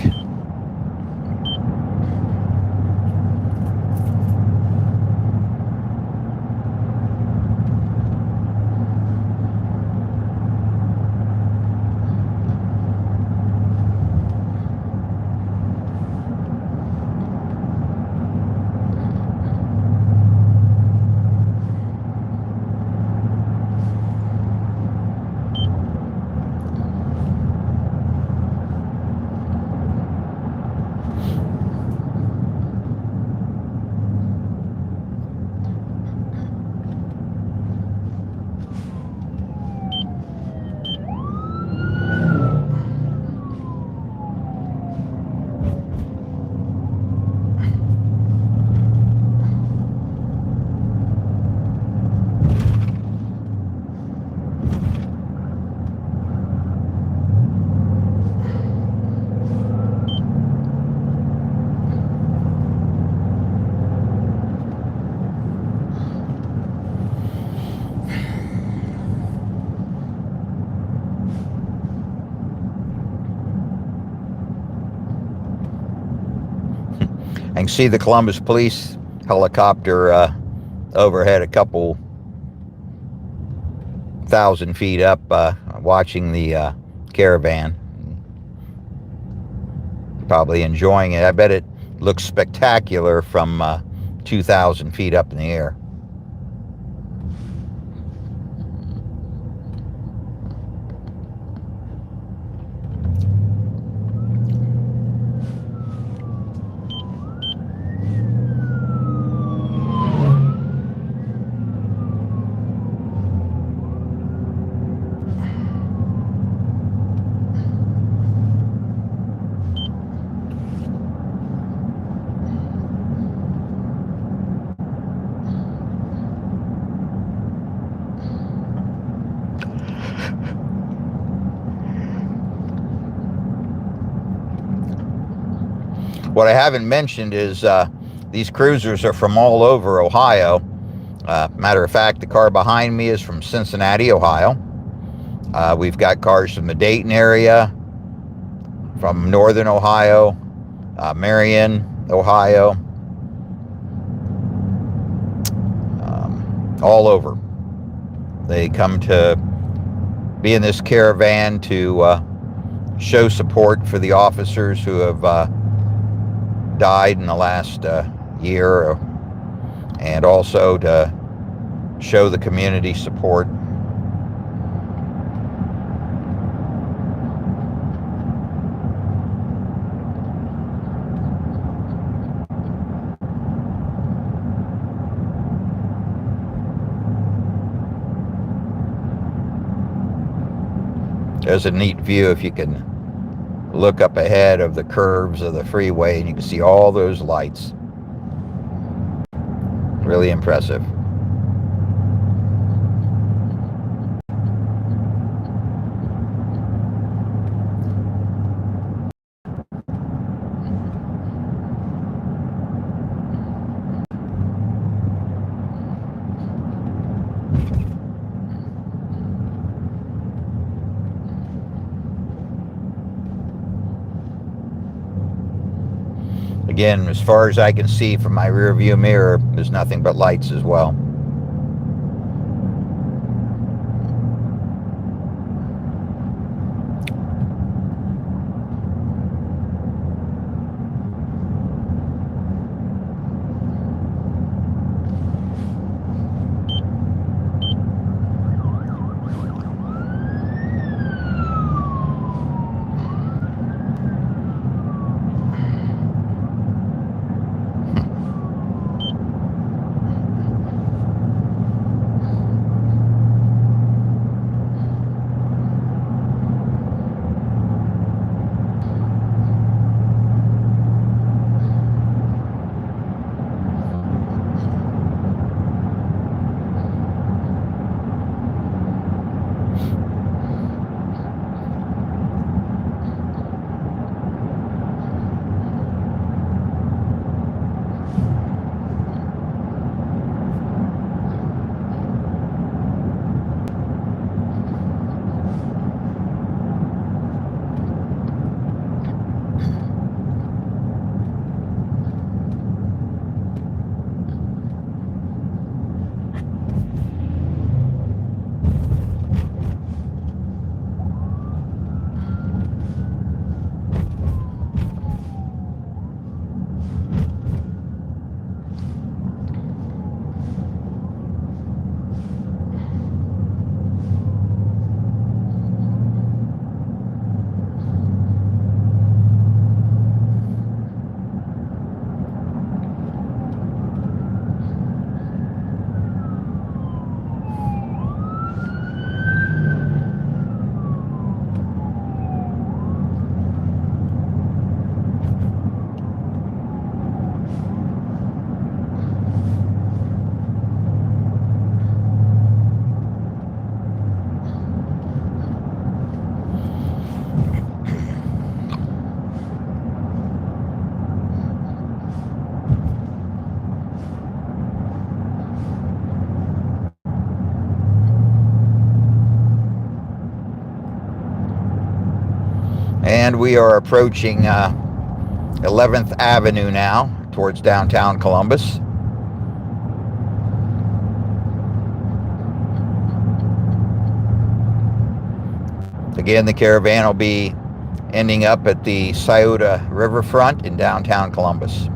I can see the Columbus Police helicopter overhead, a couple thousand feet up, watching the caravan. Probably enjoying it. I bet it looks spectacular from 2,000 feet up in the air. What I haven't mentioned is these cruisers are from all over Ohio. Matter of fact, the car behind me is from Cincinnati, Ohio. We've got cars from the Dayton area, from Northern Ohio, Marion, Ohio, all over. They come to be in this caravan to show support for the officers who have died in the last year, and also to show the community support. There's a neat view if you can look up ahead of the curves of the freeway, and you can see all those lights. Really impressive. Again, as far as I can see from my rear view mirror, there's nothing but lights as well. And we are approaching 11th Avenue now towards downtown Columbus. Again, the caravan will be ending up at the Scioto Riverfront in downtown Columbus.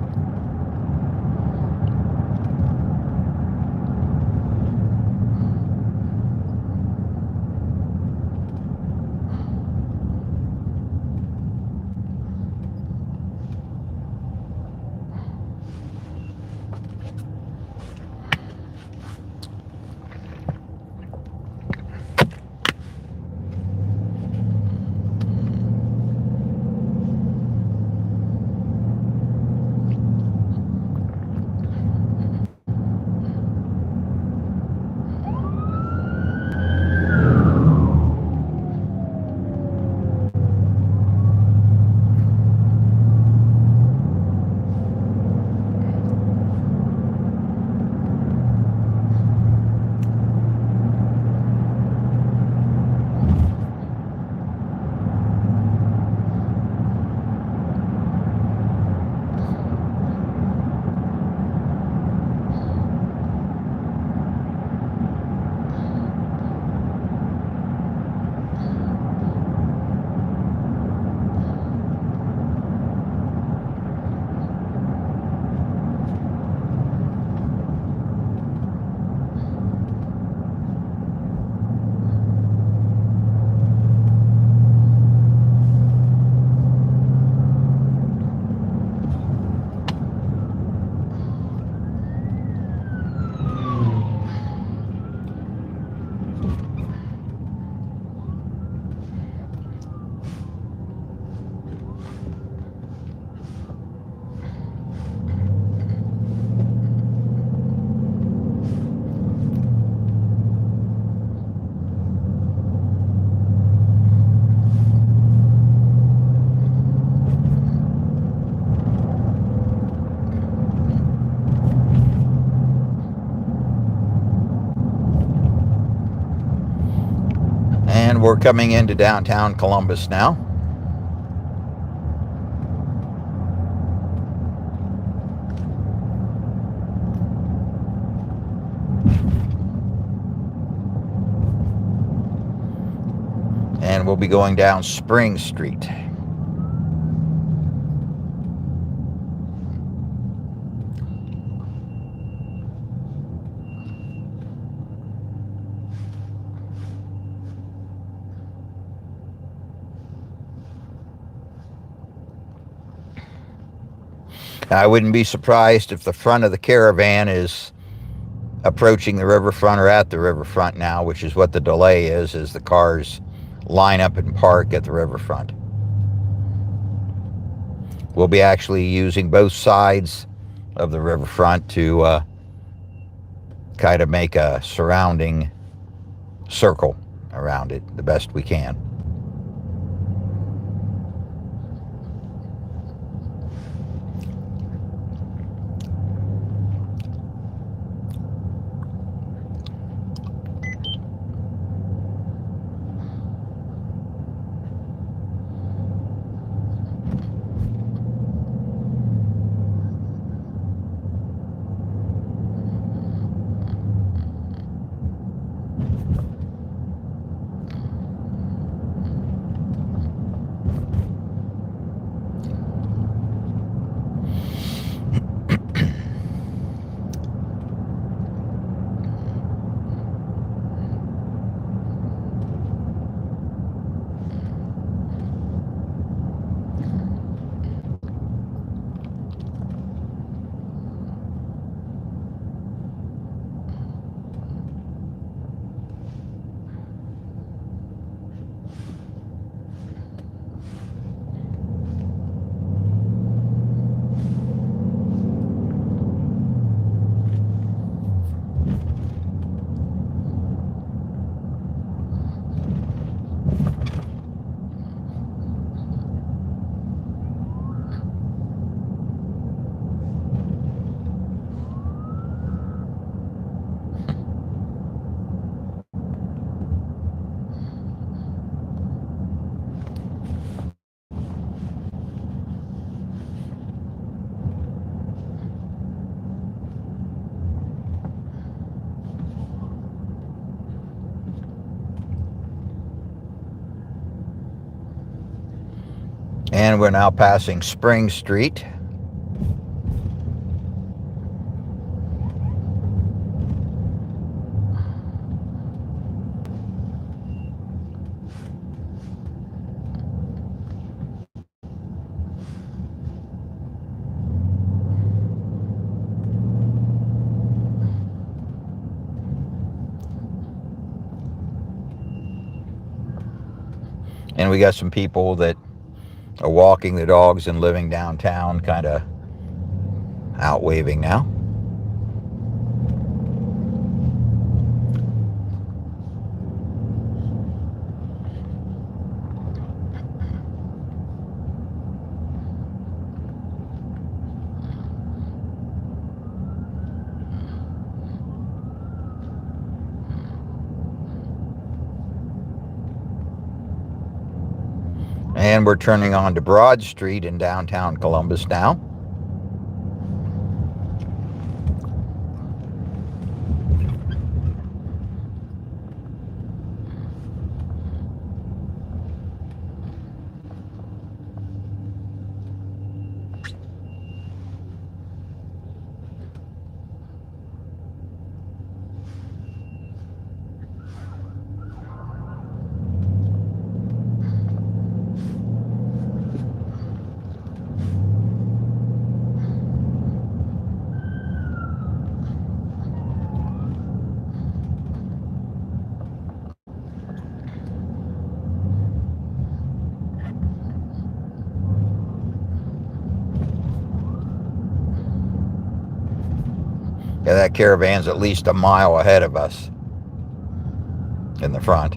And we're coming into downtown Columbus now. And we'll be going down Spring Street. I wouldn't be surprised if the front of the caravan is approaching the riverfront or at the riverfront now, which is what the delay is the cars line up and park at the riverfront. We'll be actually using both sides of the riverfront to kind of make a surrounding circle around it the best we can. And we're now passing Spring Street. And we got some people that are walking the dogs and living downtown, kind of out waving now. And we're turning on to Broad Street in downtown Columbus now. Yeah, that caravan's at least a mile ahead of us in the front.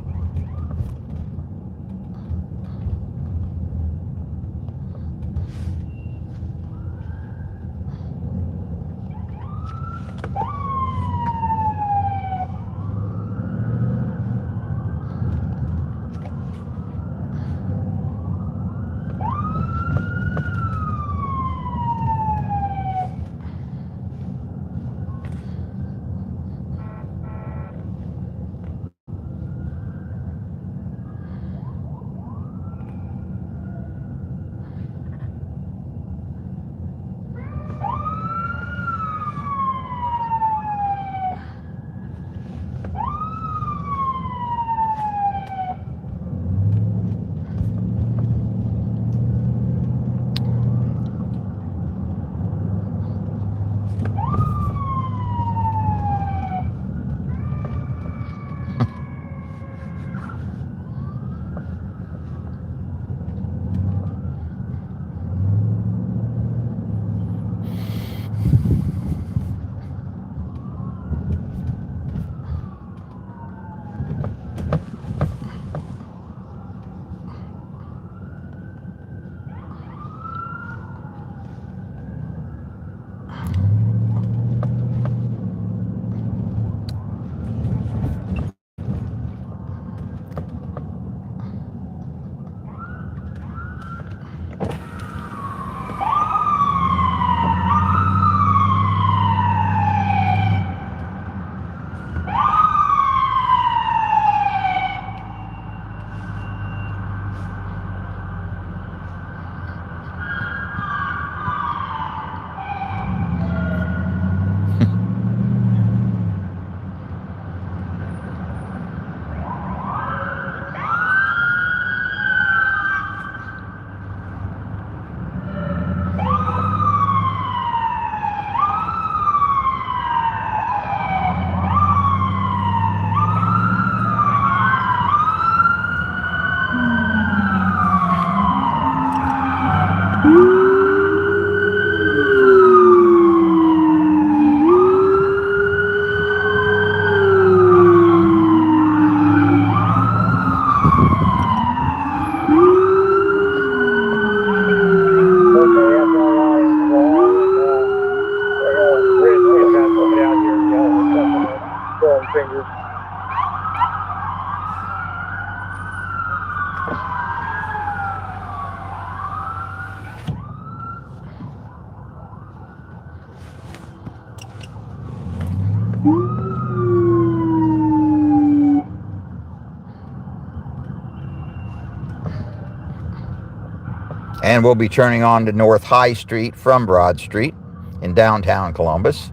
And we'll be turning on to North High Street from Broad Street in downtown Columbus.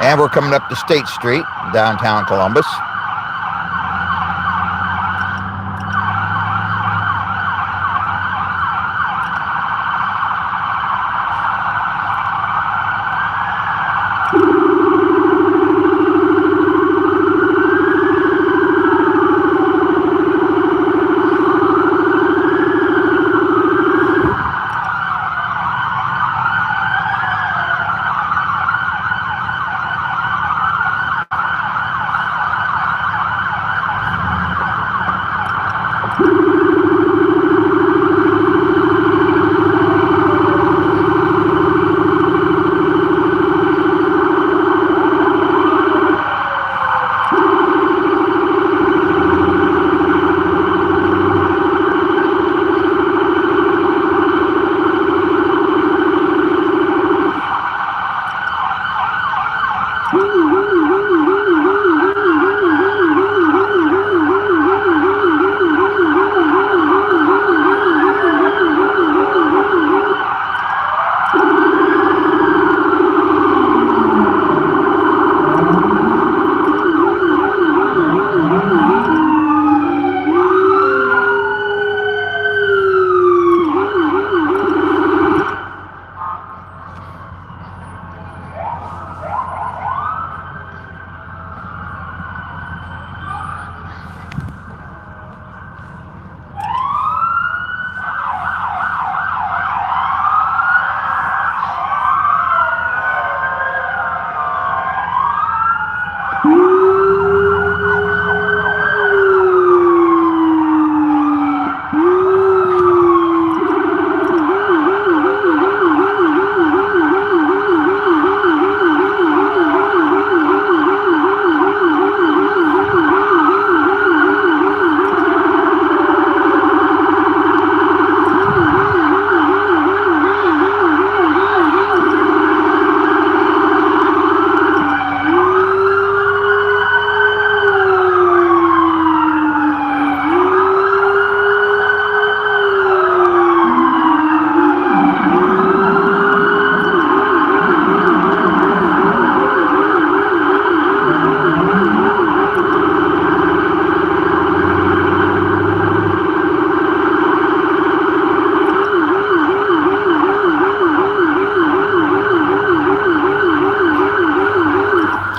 And we're coming up to State Street, downtown Columbus.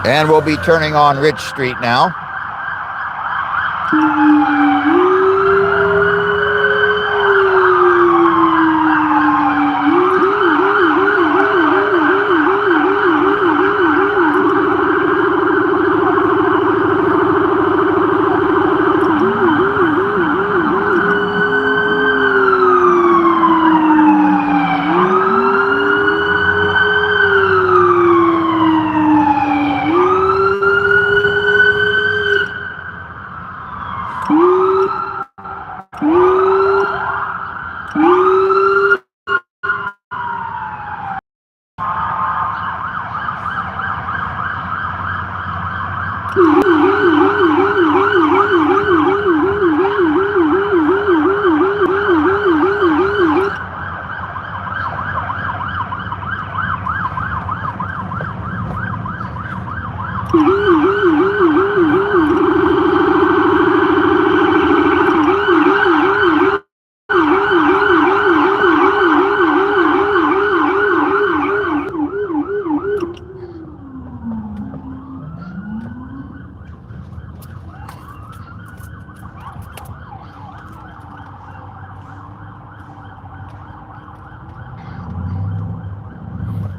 And we'll be turning on Ridge Street now.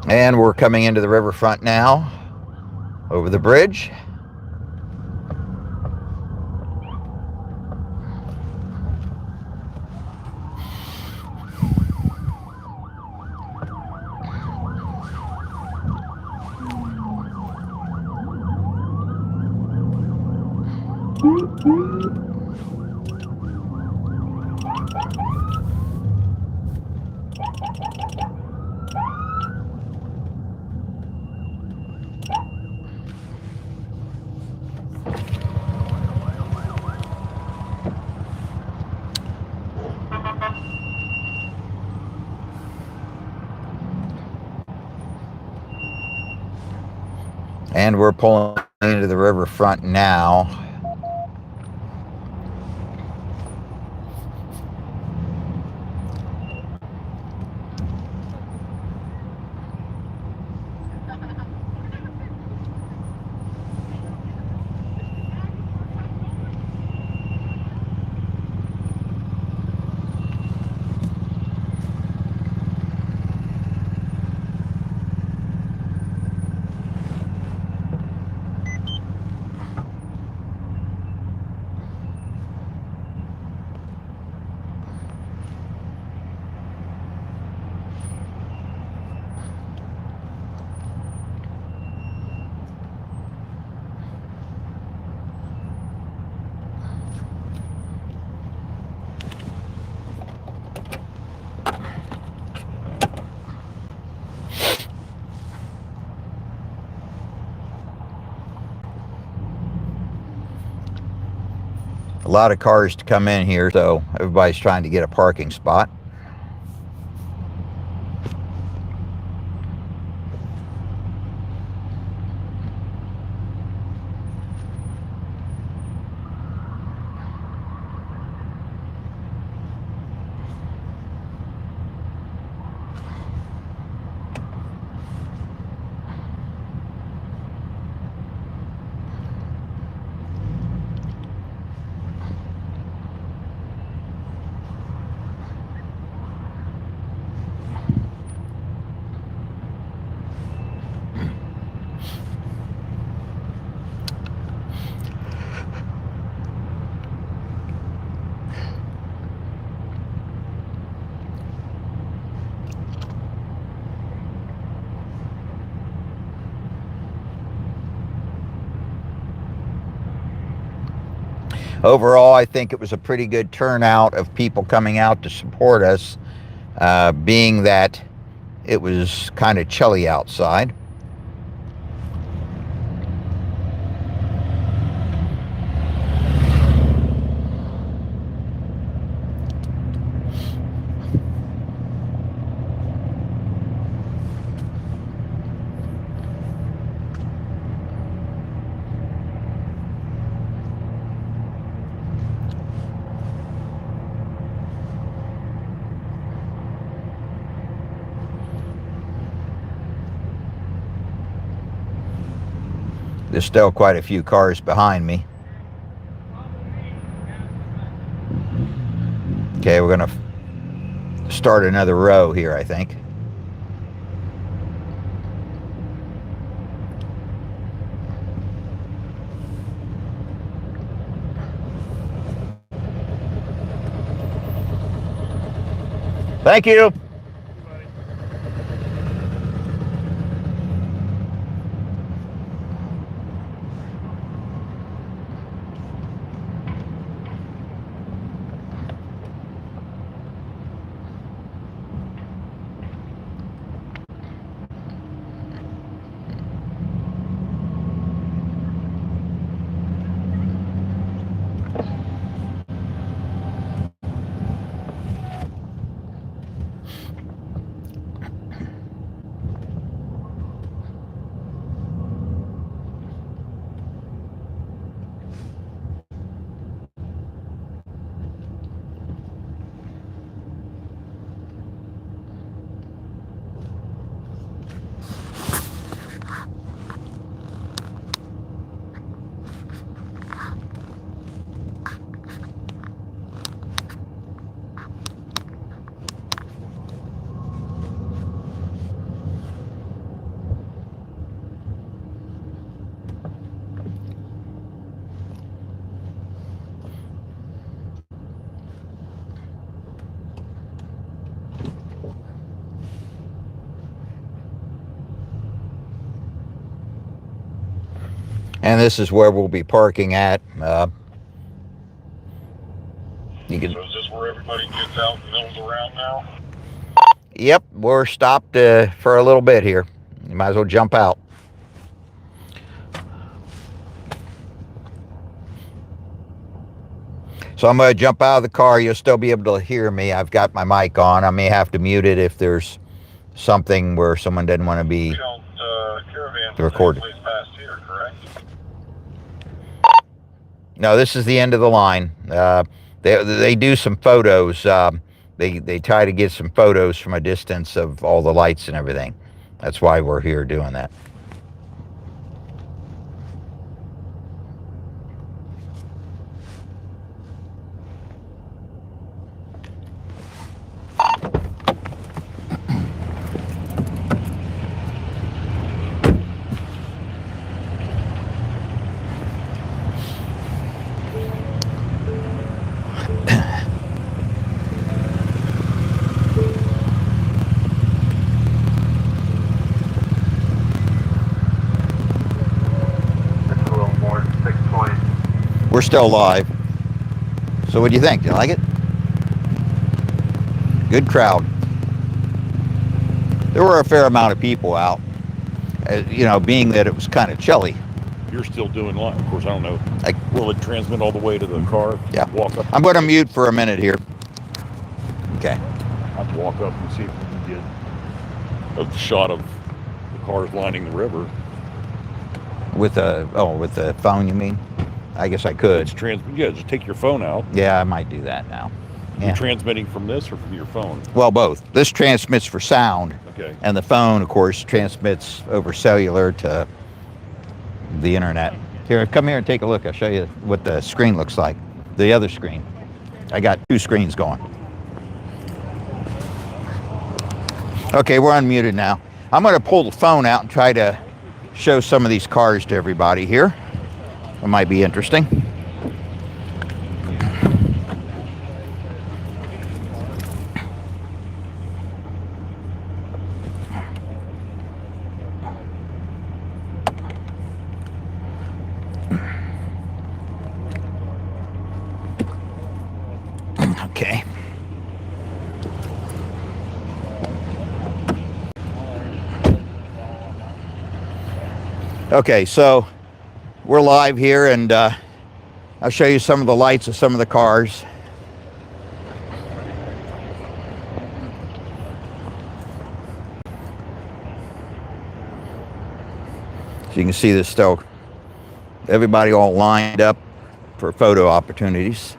And we're coming into the riverfront now, over the bridge. And we're pulling into the riverfront now. A lot of cars to come in here, so everybody's trying to get a parking spot. Overall, I think it was a pretty good turnout of people coming out to support us, being that it was kind of chilly outside. There's still quite a few cars behind me. Okay, we're gonna start another row here, I think. Thank you. And this is where we'll be parking at. You can. So is this where everybody gets out and mills around now? Yep, we're stopped for a little bit here. You might as well jump out. So I'm going to jump out of the car. You'll still be able to hear me. I've got my mic on. I may have to mute it if there's something where someone didn't want to be We don't caravan recorded. place past here, correct? No, this is the end of the line. They do some photos. They try to get some photos from a distance of all the lights and everything. That's why we're here doing that. We're still live. So what do you think? Do you like it? Good crowd. There were a fair amount of people out, being that it was kind of chilly. You're still doing live. Of course, I don't know. Will it transmit all the way to the car? Yeah. Walk up. I'm going to mute for a minute here. Okay. I'll walk up and see if we can get a shot of the cars lining the river. With the phone, you mean? I guess I could. Yeah, just take your phone out. Yeah, I might do that now. Yeah. You're transmitting from this or from your phone? Well, both. This transmits for sound. Okay. And the phone, of course, transmits over cellular to the internet. Here, come here and take a look. I'll show you what the screen looks like. The other screen. I got two screens going. Okay, we're unmuted now. I'm going to pull the phone out and try to show some of these cars to everybody here. It might be interesting. Okay. Okay, so we're live here, and I'll show you some of the lights of some of the cars. So you can see there's still everybody all lined up for photo opportunities.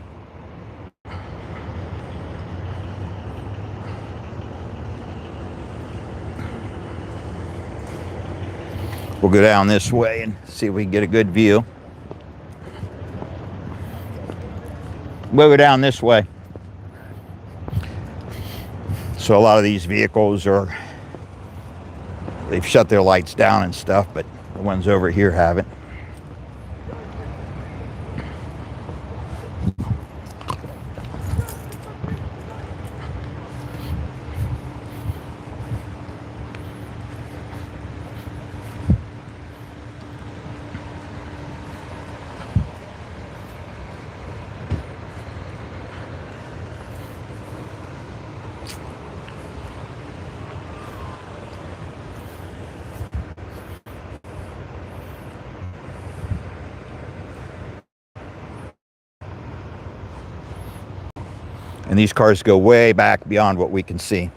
We'll go down this way and see if we can get a good view. We'll go down this way. So a lot of these vehicles they've shut their lights down and stuff, but the ones over here haven't. And these cars go way back beyond what we can see.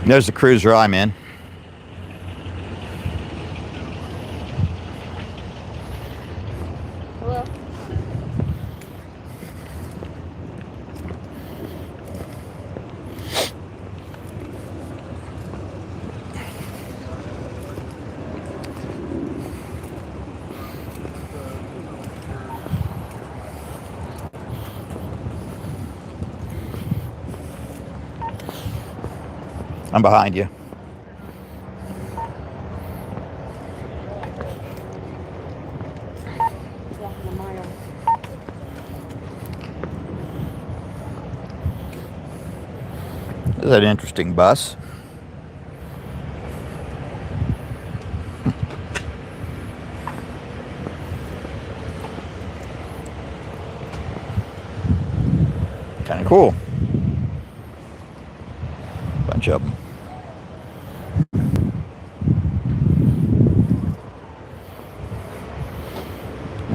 There's the cruiser I'm in. Hello. I'm behind you. This is an interesting bus. Kind of cool. Bunch of them.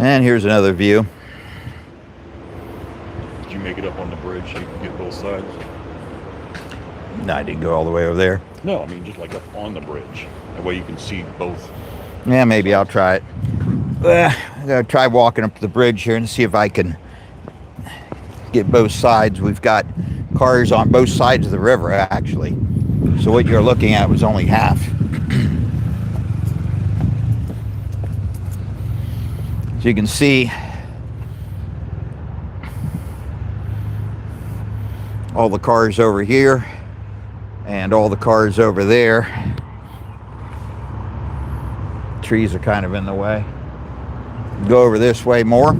And here's another view. Did you make it up on the bridge so you can get both sides? No, I didn't go all the way over there. No, I mean just like up on the bridge. That way you can see both. Yeah, maybe I'll try it. I'm gonna try walking up to the bridge here and see if I can get both sides. We've got cars on both sides of the river, actually. So what you're looking at was only half. So you can see all the cars over here and all the cars over there. Trees are kind of in the way. Go over this way more.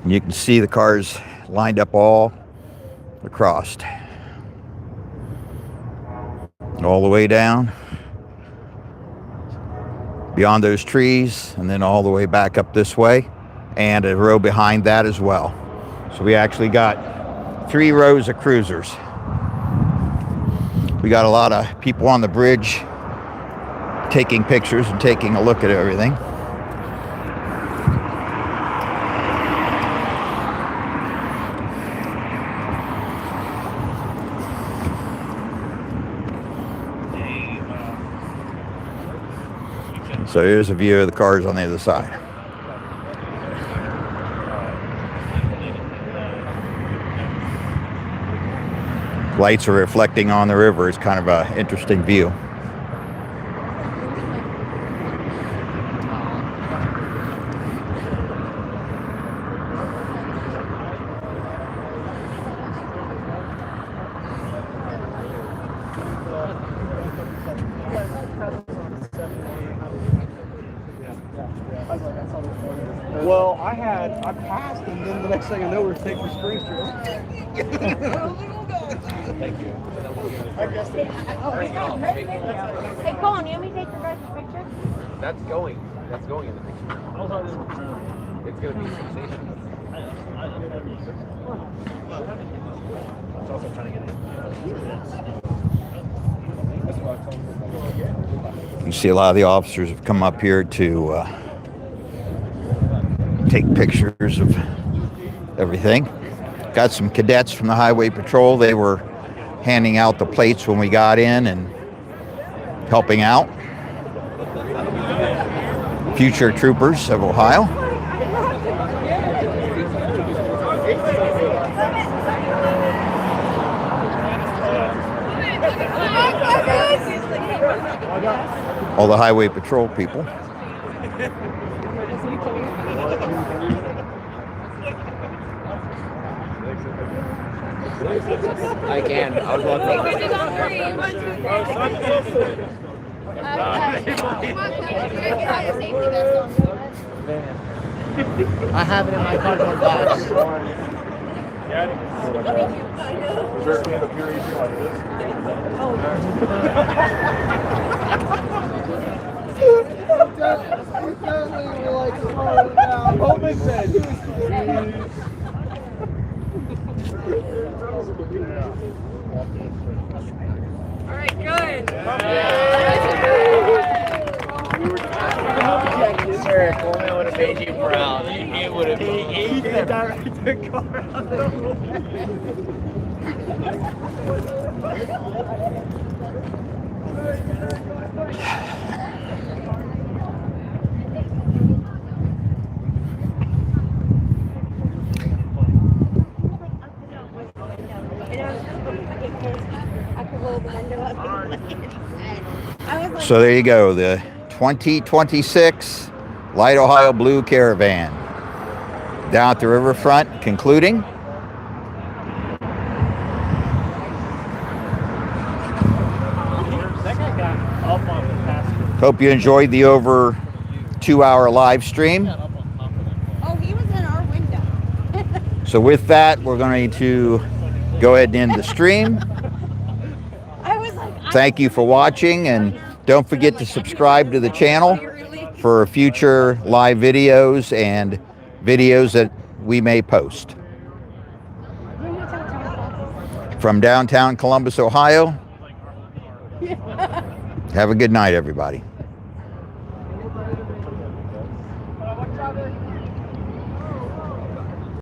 You can see the cars lined up all across. All the way down. Beyond those trees, and then all the way back up this way. And a row behind that as well. So we actually got 3 rows of cruisers. We got a lot of people on the bridge taking pictures and taking a look at everything. So here's a view of the cars on the other side. Lights are reflecting on the river. It's kind of an interesting view. Well, I passed, and then the next thing I know, we're taking screenshots. Thank you. Hey, Colin, you want me to take your guys' picture? That's going in the picture. It's going to be sensational. It's also trying to get in. You see a lot of the officers have come up here to take pictures of everything. Got some cadets from the Highway Patrol. They were handing out the plates when we got in and helping out. Future troopers of Ohio. All the Highway Patrol people. I can. I was walking. Pictures on 3. 1, 2, 3. I have it in my cardboard box. All right, good. Sir, made you proud. It would have. He did direct the car out the So there you go, the 2026 Light Ohio Blue Caravan down at the riverfront, concluding. Hope you enjoyed the over 2-hour live stream. Oh, he was in our window. So with that, we're going to go ahead and end the stream. I was like, Thank you for watching, and don't forget to subscribe to the channel for future live videos and videos that we may post. From downtown Columbus, Ohio, have a good night, everybody.